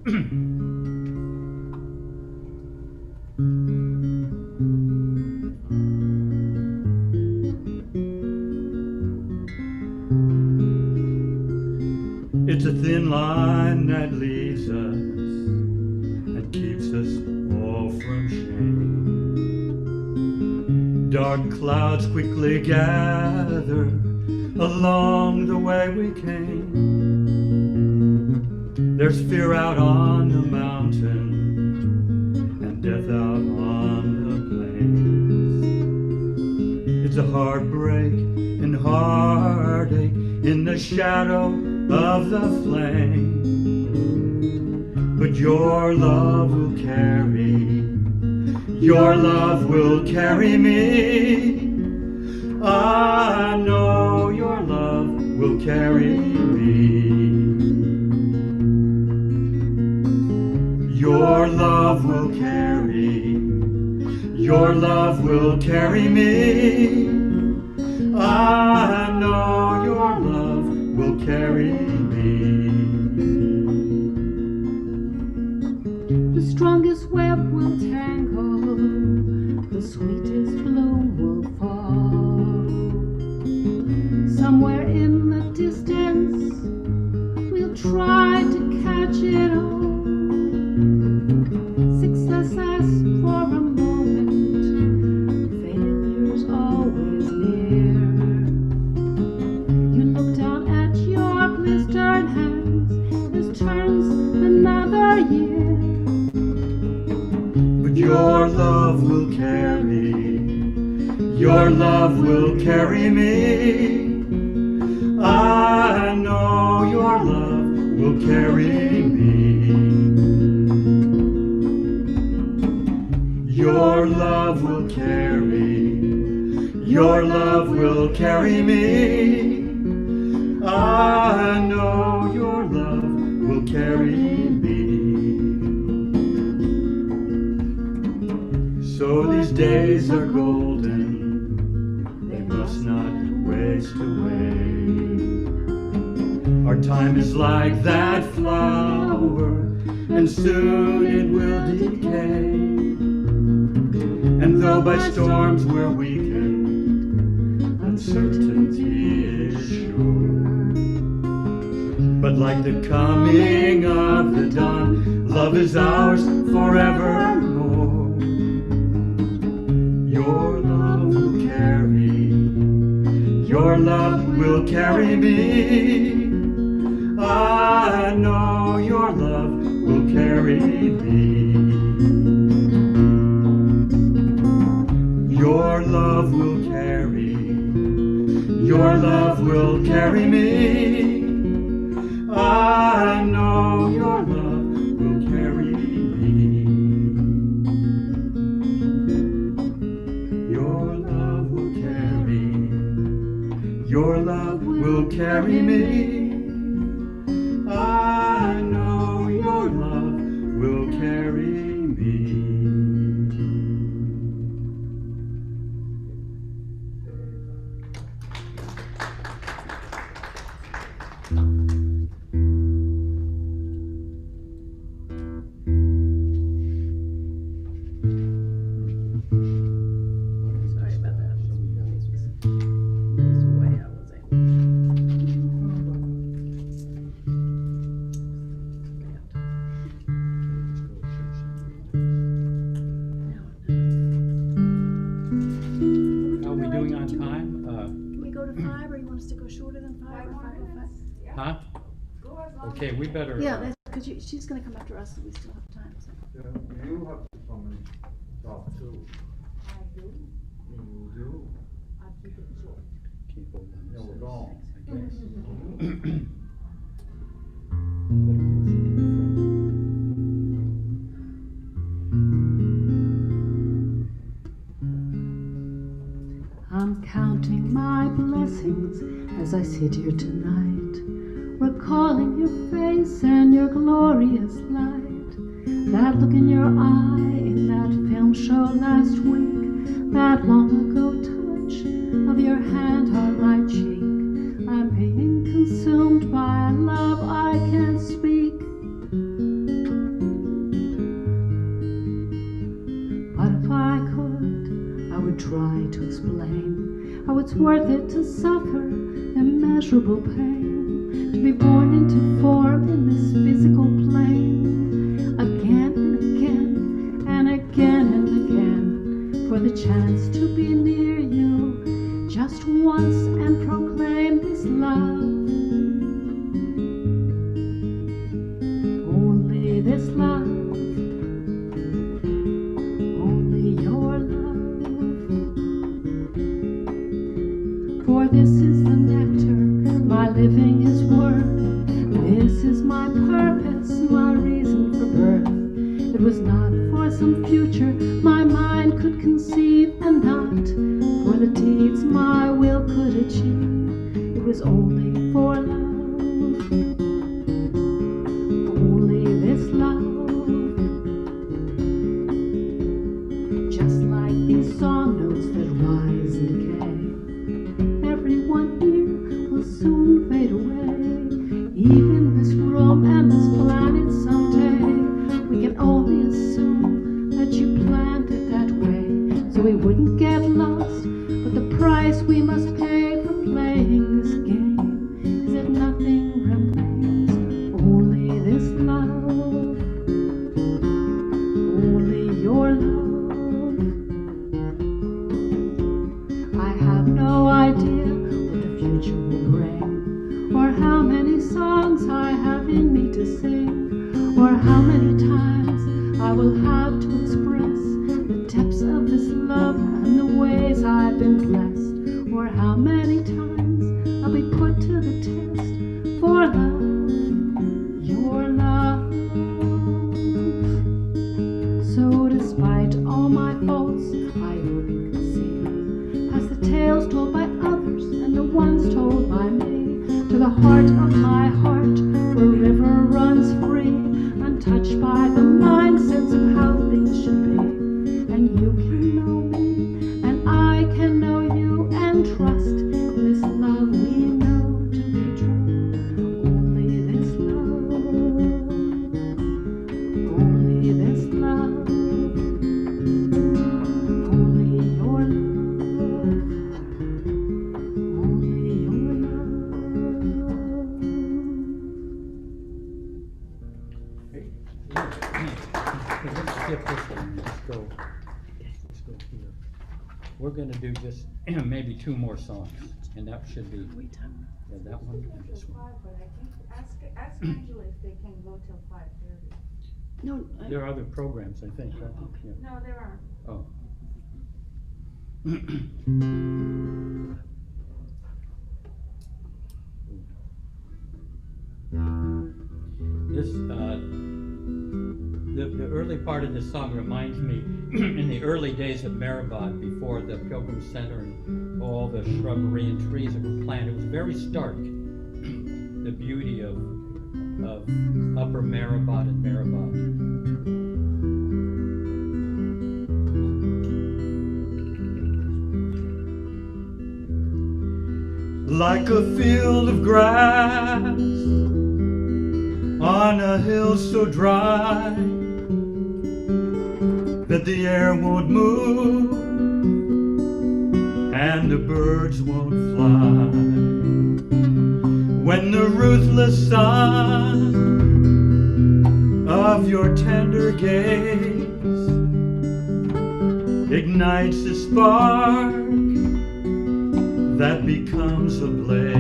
It's a thin line that leads us and keeps us all from shame. Dark clouds quickly gather along the way we came. There's fear out on the mountain and death out on the plains. It's a heartbreak and heartache in the shadow of the flame. But your love will carry, your love will carry me. I know your love will carry me. Your love will carry, your love will carry me. I know your love will carry me. The strongest web will tangle, the sweetest bloom will fall. Somewhere in the distance, we'll try to catch it all. Success lasts for a moment, failure's always near. You look down at your blistered hands as turns another year. But your love will carry, your love will carry me. I know your love will carry me. Your love will carry, your love will carry me. I know your love will carry me. So these days are golden, they must not waste away. Our time is like that flower, and soon it will decay. And though by storms we're weakened, uncertainty is sure. But like the coming of the dawn, love is ours forevermore. Your love will carry, your love will carry me. I know your love will carry me. Your love will carry, your love will carry me. I know your love will carry me. Your love will carry, your love will carry me. I know your love will carry me. than 5, or you want us to go shorter than 5 or 5:05? Huh? Okay, we better. Yeah, that's, because she's gonna come after us, so we still have time, so. You have to come and talk too. I do. You do. I keep it short. Keep hold on. Yeah, we're gone. I guess. I'm counting my blessings as I sit here tonight, recalling your face and your glorious light. That look in your eye in that film show last week, that long ago touch of your hand on my cheek. I'm being consumed by a love I can't speak. But if I could, I would try to explain how it's worth it to suffer immeasurable pain, to be born into form in this physical plane, again and again and again and again, for the chance to be near you just once and proclaim this love. Only this love, only your love. For this is the nectar my living is worth. This is my purpose, my reason for birth. It was not for some future my mind could conceive, and not for the deeds my will could achieve. It was only for love. Only this love. Just like these song notes that rise and decay, everyone here will soon fade away. Even this room and this planet someday, we can only assume that you planned it that way, so we wouldn't get lost. But the price we must pay for playing this game is that nothing remains, only this love, only your love. I have no idea what the future will bring, or how many songs I have in me to sing, or how many times I will have to express the depths of this love and the ways I've been blessed, or how many times I'll be put to the test for love, your love. So despite all my faults, I hope you can see, past the tales told by others and the ones told by me, to the heart of my heart, where a river runs free, untouched by the mindsets of how things should be. And you can know me, and I can know you, and trust in this love we know to be true. Only this love, only this love, only your love, only your love. Let's skip this one. Let's go here. We're gonna do just maybe 2 more songs, and that should be, Wait time. yeah, that one and this one. But I think, ask Angela if they can go till 5:30. No, There are other programs, I think, right? Yeah. No, there aren't. Oh. This, the early part of this song reminds me in the early days of Meribah, before the Pilgrim Center and all the shrubbery and trees that were planted. It was very stark, the beauty of Upper Meribah and Meribah. Like a field of grass on a hill so dry that the air won't move and the birds won't fly. When the ruthless sun of your tender gaze ignites a spark that becomes a blaze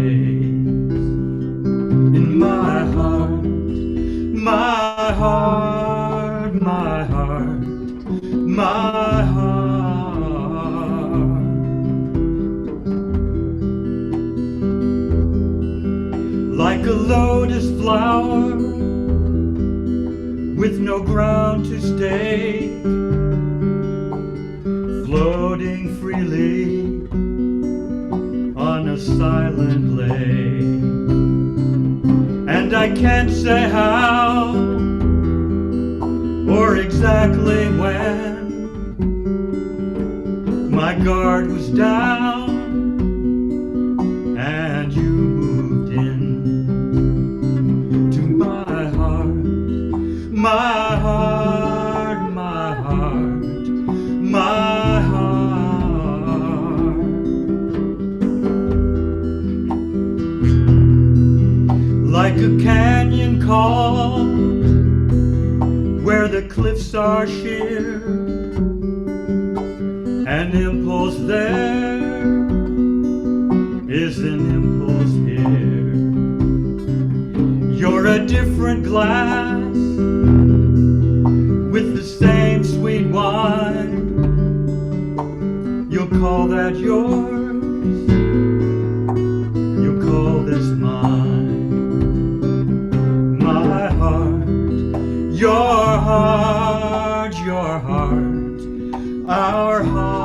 in my heart, my heart, my heart, my heart. Like a lotus flower with no ground to stake, floating freely on a silent lake. And I can't say how or exactly when my guard was down and you moved in to my heart, my heart, my heart, my heart. Like a canyon call where the cliffs are sheer, an impulse there is an impulse here. You're a different glass with the same sweet wine. You'll call that yours, you'll call this mine. My heart, your heart, your heart, our heart.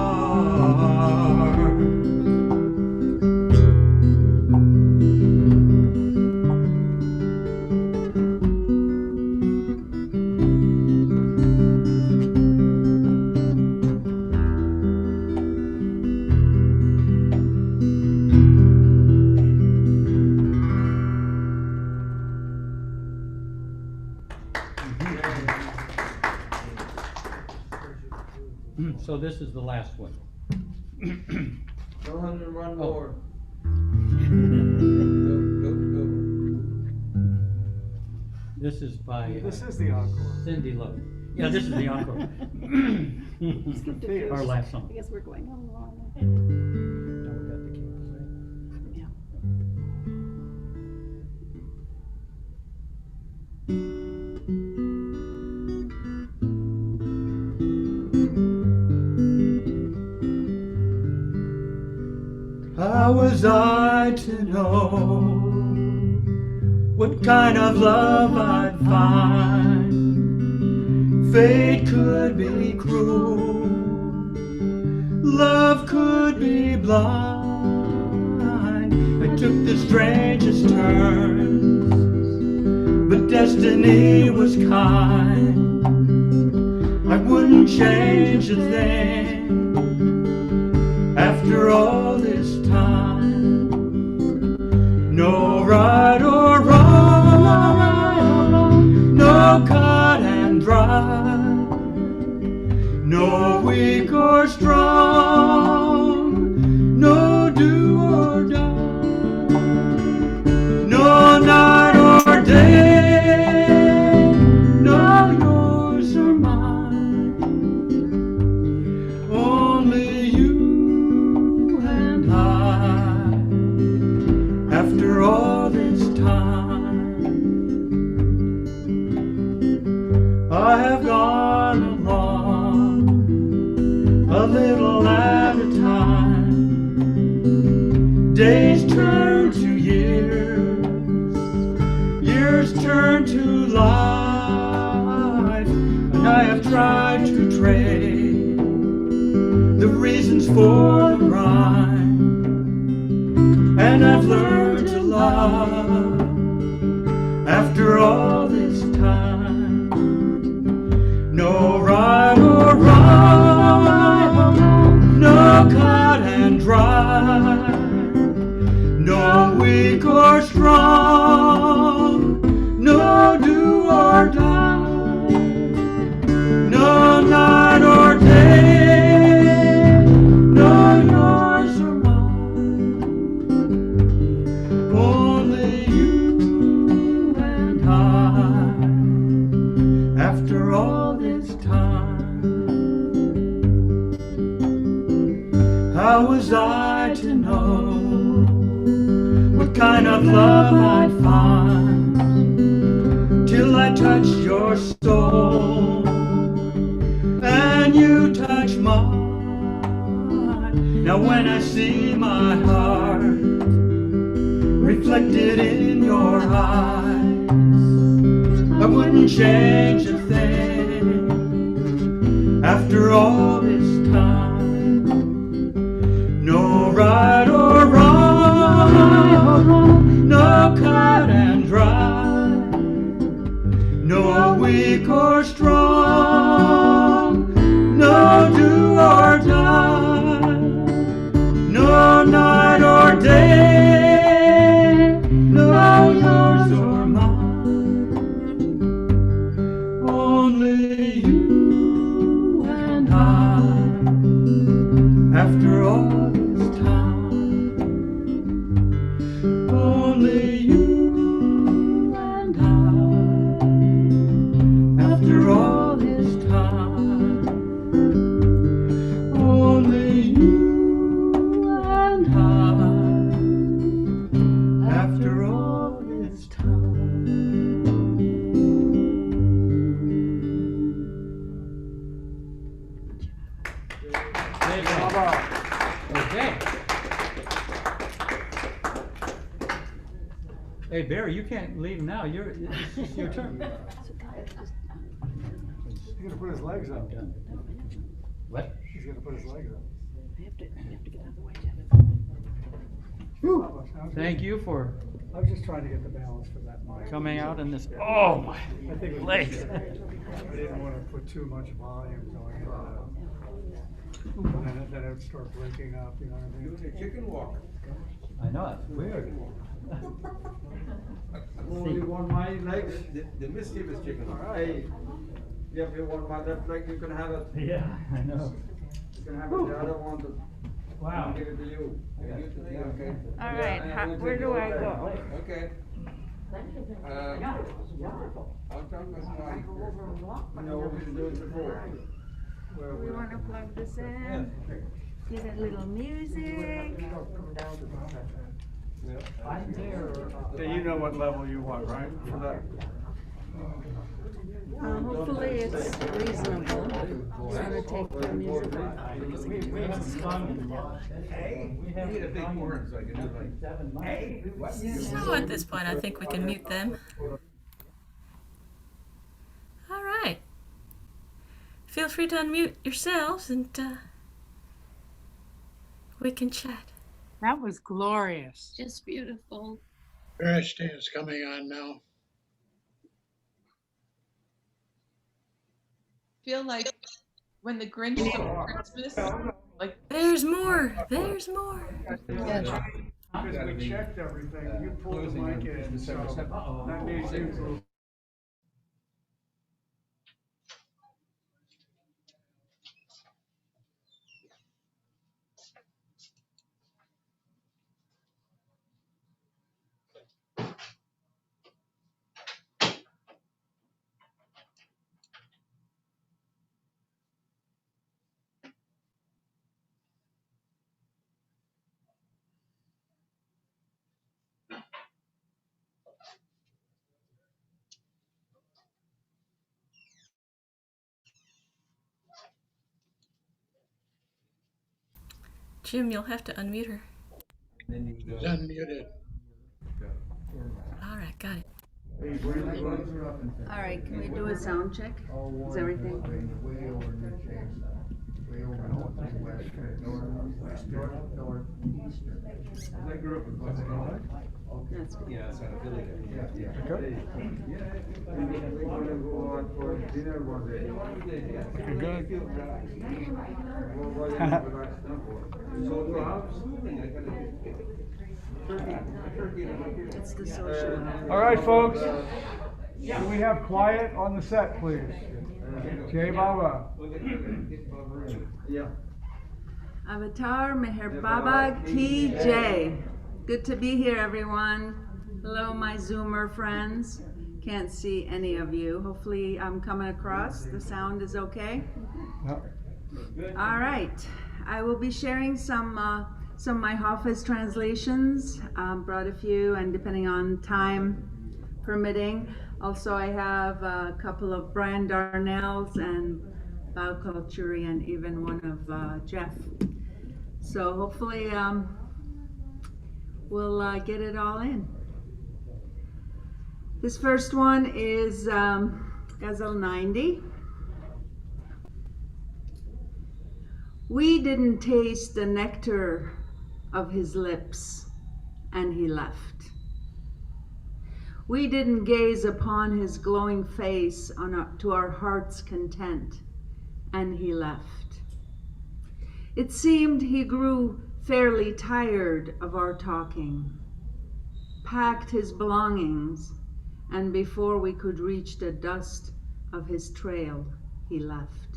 So this is the last one. Go on and run Oh. more. Go. This is by This is the encore. Cindy Lowe. Yeah, this is the encore. Skipped a few. Our last song. I guess we're going on along. Now we got the campus, right? Yeah. How was I to know what kind of love I'd find? Fate could be cruel, love could be blind. I took the strangest turns, but destiny was kind. I wouldn't change a thing after all this time. No right or wrong, no cut and dry, no weak or strong, no do or die, no night or day, no yours or mine, only you and I. After all this time, I have gone along a little at a time. Days turn to years, years turn to life, and I have tried to trade the reasons for the rhyme, and I've learned to love after all this time. No right or wrong, no cut and dry, no weak or strong, no do or die, no night or day, no yours or mine, only you and I. After all this time, how was I to know kind of love I'd find till I touch your soul and you touch mine. Now when I see my heart reflected in your eyes, I wouldn't change a thing after all this time. No right or wrong, no cut and dry, no weak or strong, no do or die, no night or day, no yours or mine, only you and I. After all this time, only you and I. After all this time, only you and I. After all this time. Okay. Hey, Barry, you can't leave now. It's your turn. He's gonna put his legs up. What? He's gonna put his legs up. We have to get out of the way, Thank you for I was just trying to get the balance for that mic. coming out in this. Oh, my I think it was- legs. I didn't want to put too much volume going into that. And then it would start breaking up, you know what I mean? Doing a chicken walk. I know, it's weird. Only one my legs, the mischievous chicken. Hey, if you want my left leg, you can have it. Yeah, I know. You can have it, the other one, Wow. I'll give it to you. And you to me, okay? All right, Yeah, we'll where take do your I leg. go? Okay. I'll talk to somebody. I know what we've been doing before. We want to plug this in. Get a little music. So you know what level you want, right? For that. Hopefully it's reasonable. It's gonna take the music off. We need a big horn so I can do like, hey, what? So at this point, I think we can mute them. All right. Feel free to unmute yourselves and we can chat. That was glorious. Just beautiful. Fereshteh is coming on now. Feel like when the Grinch stole Christmas, like There's more. There's more. Because we checked everything, you pulled the mic in, so that means you. Jim, you'll have to unmute her. He's unmuted. All right, got it. All right, can we do a sound check? Is everything? That's good. Yeah, it's not a village. We're gonna go out for dinner one day. It's the social. All right, folks. Can we have quiet on the set, please? Jai Baba. Yeah. Avatar Meher Baba Ki Jai. Good to be here, everyone. Hello, my Zoomer friends. Can't see any of you. Hopefully I'm coming across. The sound is okay? All right. I will be sharing some Some of my Hafiz translations, brought a few, and depending on time permitting. Also, I have a couple of Brian Darnell's and Baukal Churi, and even one of Jeff. So hopefully we'll get it all in. This first one is Ghazal 90. We didn't taste the nectar of his lips, and he left. We didn't gaze upon his glowing face to our heart's content, and he left. It seemed he grew fairly tired of our talking, packed his belongings, and before we could reach the dust of his trail, he left.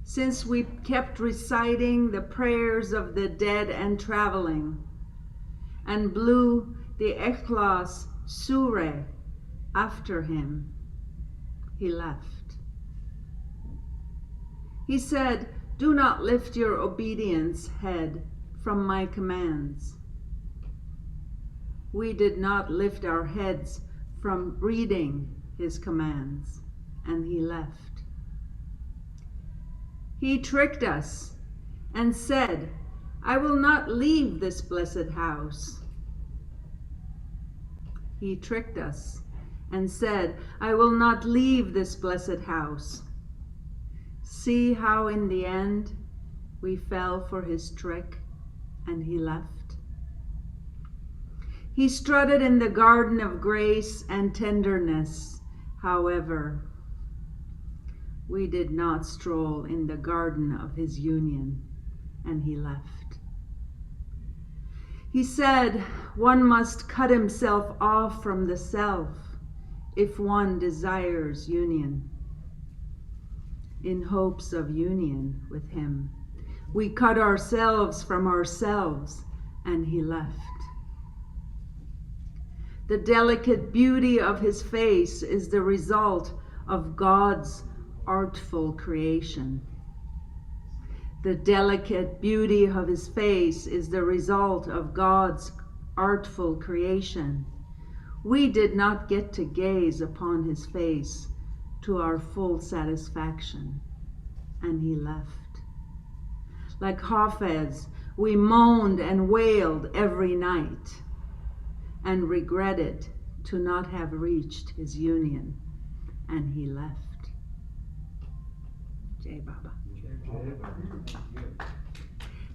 Since we kept reciting the prayers of the dead and traveling, and blew the Ikhlas Surah after him, he left. He said, "Do not lift your obedience head from my commands." We did not lift our heads from reading his commands, and he left. He tricked us and said, "I will not leave this blessed house." He tricked us and said, "I will not leave this blessed house." See how in the end we fell for his trick and he left. He strutted in the garden of grace and tenderness, however. We did not stroll in the garden of his union, and he left. He said, one must cut himself off from the self if one desires union. In hopes of union with him, we cut ourselves from ourselves, and he left. The delicate beauty of his face is the result of God's artful creation. The delicate beauty of his face is the result of God's artful creation. We did not get to gaze upon his face to our full satisfaction, and he left. Like Hafez, we moaned and wailed every night and regretted to not have reached his union, and he left. Jai Baba.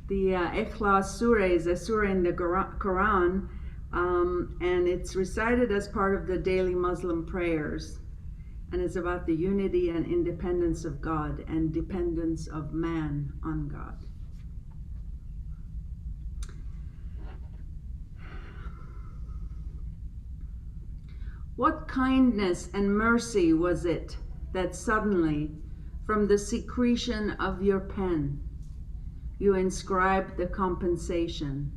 The Ikhlas Surah is a surah in the Quran, and it's recited as part of the daily Muslim prayers, and it's about the unity and independence of God and dependence of man on God. What kindness and mercy was it that suddenly, from the secretion of your pen, you inscribed the compensation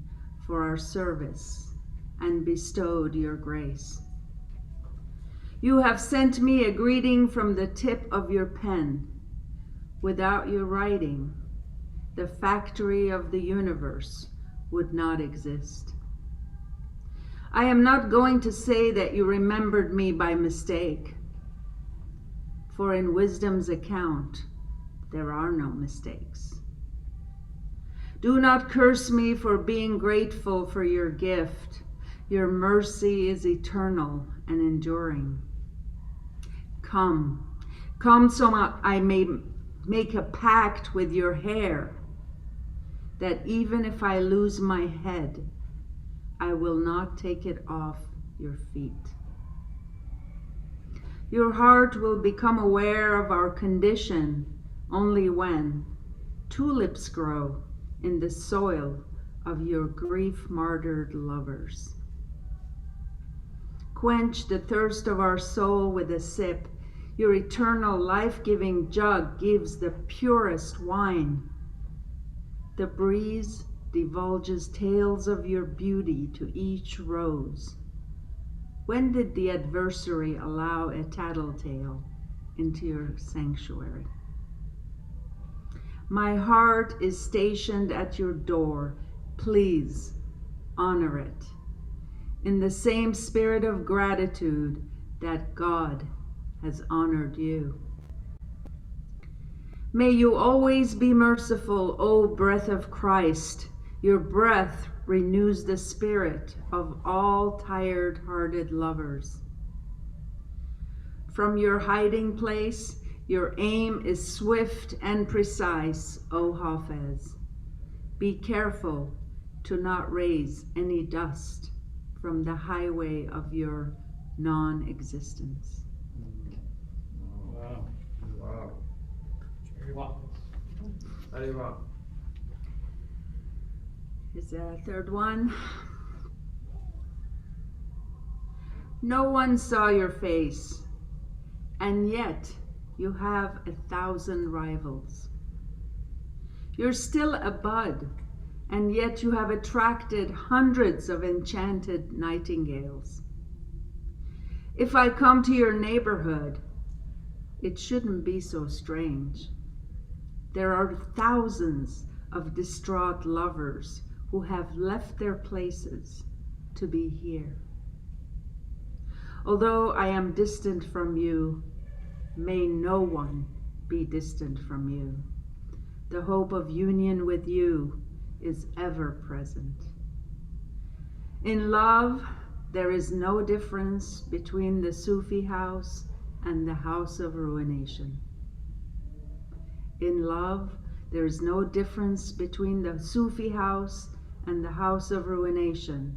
for our service and bestowed your grace. You have sent me a greeting from the tip of your pen. Without your writing, the factory of the universe would not exist. I am not going to say that you remembered me by mistake, for in wisdom's account, there are no mistakes. Do not curse me for being grateful for your gift. Your mercy is eternal and enduring. Come so I may make a pact with your hair, that even if I lose my head, I will not take it off your feet. Your heart will become aware of our condition only when tulips grow in the soil of your grief-martyred lovers. Quench the thirst of our soul with a sip. Your eternal life-giving jug gives the purest wine. The breeze divulges tales of your beauty to each rose. When did the adversary allow a tattletale into your sanctuary? My heart is stationed at your door. Please honor it in the same spirit of gratitude that God has honored you. May you always be merciful, O breath of Christ. Your breath renews the spirit of all tired-hearted lovers. From your hiding place, your aim is swift and precise, O Hafez. Be careful to not raise any dust from the highway of your non-existence. Wow. Wow. Wow. Very well. Is there a third one? No one saw your face, and yet you have 1,000 rivals. You're still a bud, and yet you have attracted hundreds of enchanted nightingales. If I come to your neighborhood, it shouldn't be so strange. There are thousands of distraught lovers who have left their places to be here. Although I am distant from you, may no one be distant from you. The hope of union with you is ever present. In love, there is no difference between the Sufi house and the house of ruination. In love, there is no difference between the Sufi house and the house of ruination.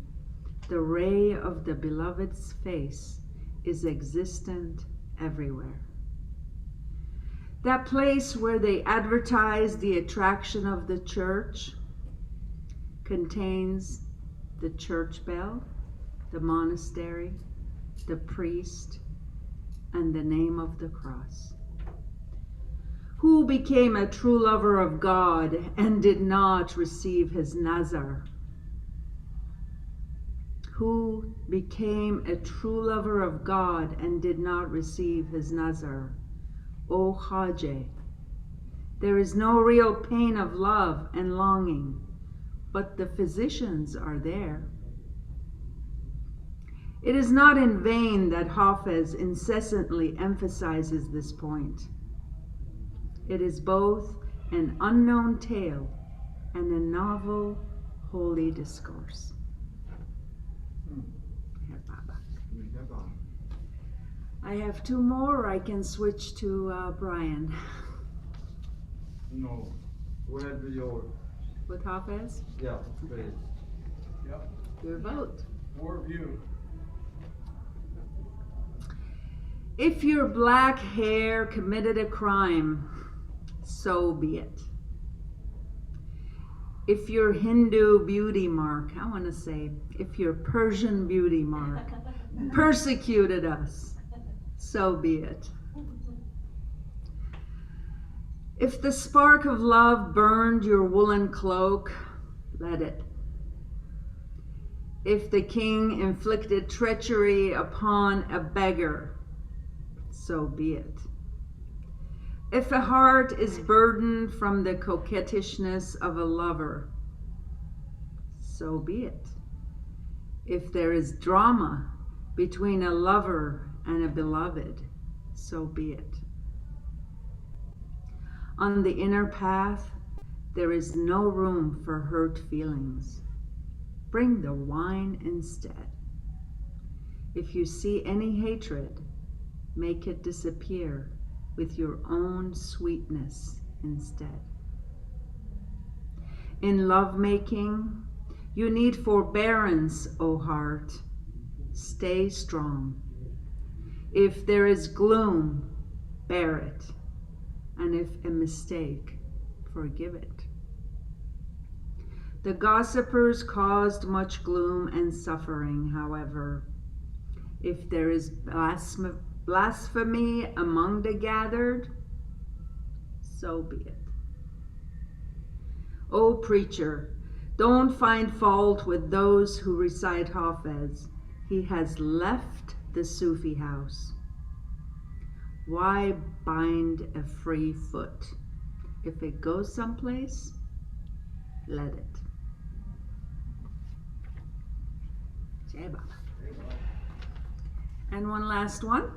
The ray of the beloved's face is existent everywhere. That place where they advertise the attraction of the church contains the church bell, the monastery, the priest, and the name of the cross. Who became a true lover of God and did not receive his nazar? Who became a true lover of God and did not receive his nazar? O Khajeh, there is no real pain of love and longing, but the physicians are there. It is not in vain that Hafez incessantly emphasizes this point. It is both an unknown tale and a novel holy discourse. I have two more, or I can switch to Brian. No. Go ahead with your. With Hafez? Yeah, please. Yep. Your vote. More of you. If your black hair committed a crime, so be it. If your Hindu beauty mark, I want to say, if your Persian beauty mark persecuted us, so be it. If the spark of love burned your woolen cloak, let it. If the king inflicted treachery upon a beggar, so be it. If a heart is burdened from the coquettishness of a lover, so be it. If there is drama between a lover and a beloved, so be it. On the inner path, there is no room for hurt feelings. Bring the wine instead. If you see any hatred, make it disappear with your own sweetness instead. In lovemaking, you need forbearance, O heart. Stay strong. If there is gloom, bear it. And if a mistake, forgive it. The gossipers caused much gloom and suffering, however. If there is blasphemy among the gathered, so be it. O preacher, don't find fault with those who recite Hafez. He has left the Sufi house. Why bind a free foot? If it goes someplace, let it. Jai Baba. And one last one.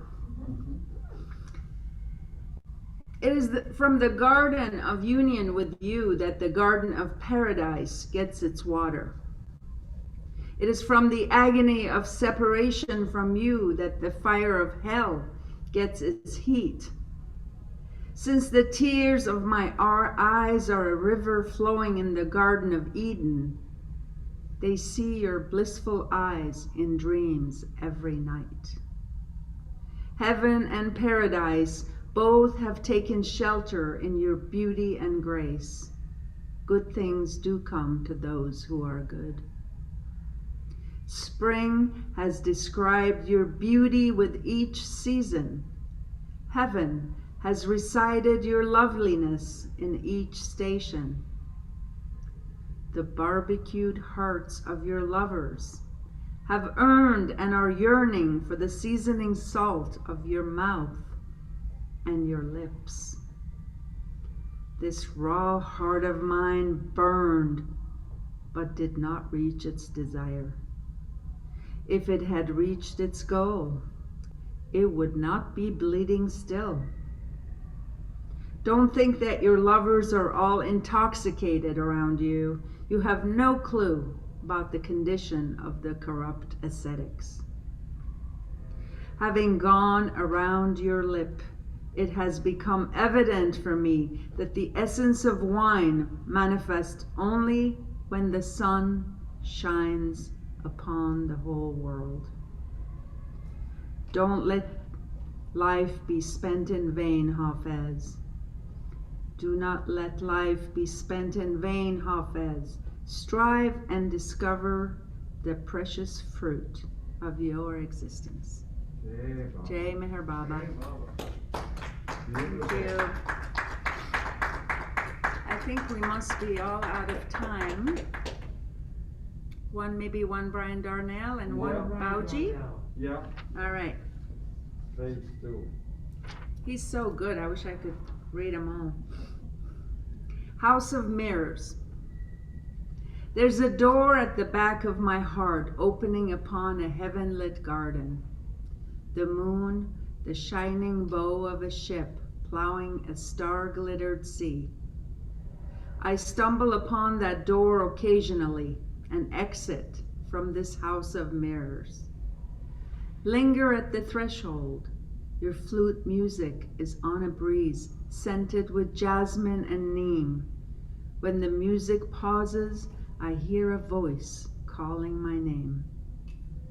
It is from the garden of union with you that the garden of paradise gets its water. It is from the agony of separation from you that the fire of hell gets its heat. Since the tears of my eyes are a river flowing in the Garden of Eden, they see your blissful eyes in dreams every night. Heaven and paradise both have taken shelter in your beauty and grace. Good things do come to those who are good. Spring has described your beauty with each season. Heaven has recited your loveliness in each station. The barbecued hearts of your lovers have earned and are yearning for the seasoning salt of your mouth and your lips. This raw heart of mine burned, but did not reach its desire. If it had reached its goal, it would not be bleeding still. Don't think that your lovers are all intoxicated around you. You have no clue about the condition of the corrupt ascetics. Having gone around your lip, it has become evident for me that the essence of wine manifests only when the sun shines upon the whole world. Don't let life be spent in vain, Hafez. Do not let life be spent in vain, Hafez. Strive and discover the precious fruit of your existence. Jai Meher Baba. Thank you. I think we must be all out of time. Maybe one Brian Darnell and one Bauji. Yeah. All right. Please do. He's so good. I wish I could read them all. House of Mirrors. There's a door at the back of my heart opening upon a heaven-lit garden. The moon, the shining bow of a ship plowing a star-glittered sea. I stumble upon that door occasionally and exit from this house of mirrors. Linger at the threshold. Your flute music is on a breeze scented with jasmine and neem. When the music pauses, I hear a voice calling my name.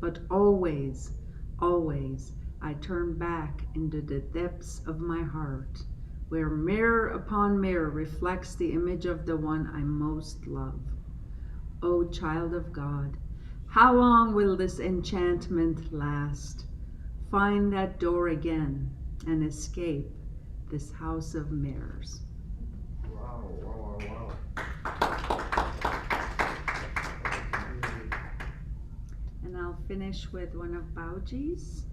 But always, always, I turn back into the depths of my heart, where mirror upon mirror reflects the image of the one I most love. O child of God, how long will this enchantment last? Find that door again and escape this house of mirrors. Wow, wow, wow, wow. And I'll finish with one of Bauji's.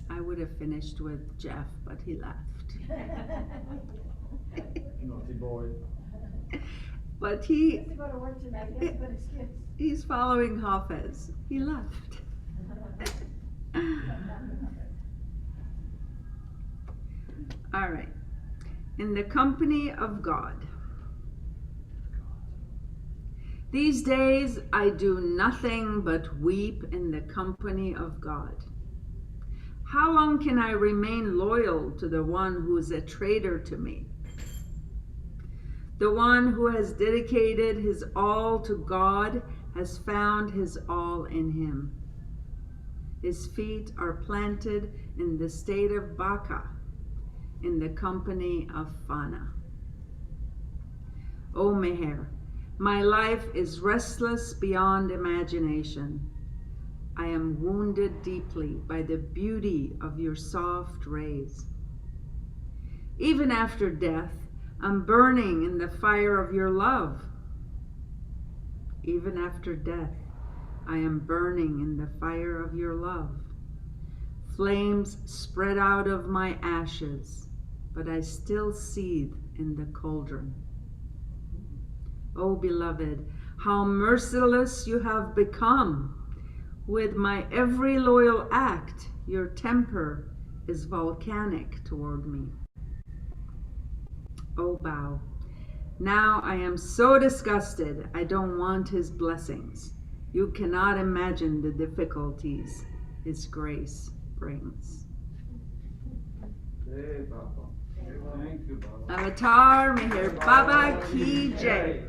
I would have finished with Jeff, but he left. Naughty boy. But He has to go to work tonight. He has to put his kids. he's following Hafez. He left. All right. In the company of God. These days I do nothing but weep in the company of God. How long can I remain loyal to the one who is a traitor to me? The one who has dedicated his all to God has found his all in him. His feet are planted in the state of Baka, in the company of Fana. O Meher, my life is restless beyond imagination. I am wounded deeply by the beauty of your soft rays. Even after death, I'm burning in the fire of your love. Even after death, I am burning in the fire of your love. Flames spread out of my ashes. but I still seethe in the cauldron. Oh, beloved, how merciless you have become. With my every loyal act, your temper is volcanic toward me. Oh, bow. Now I am so disgusted, I don't want his blessings. You cannot imagine the difficulties his grace brings. Hey, Baba. Thank you, Baba. Avatar Meher Baba Ki Jai.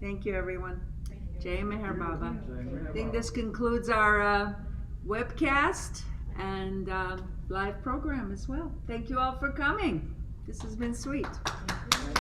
Thank you, everyone. Jai Meher Baba. I think this concludes our webcast and live program as well. Thank you all for coming. This has been sweet.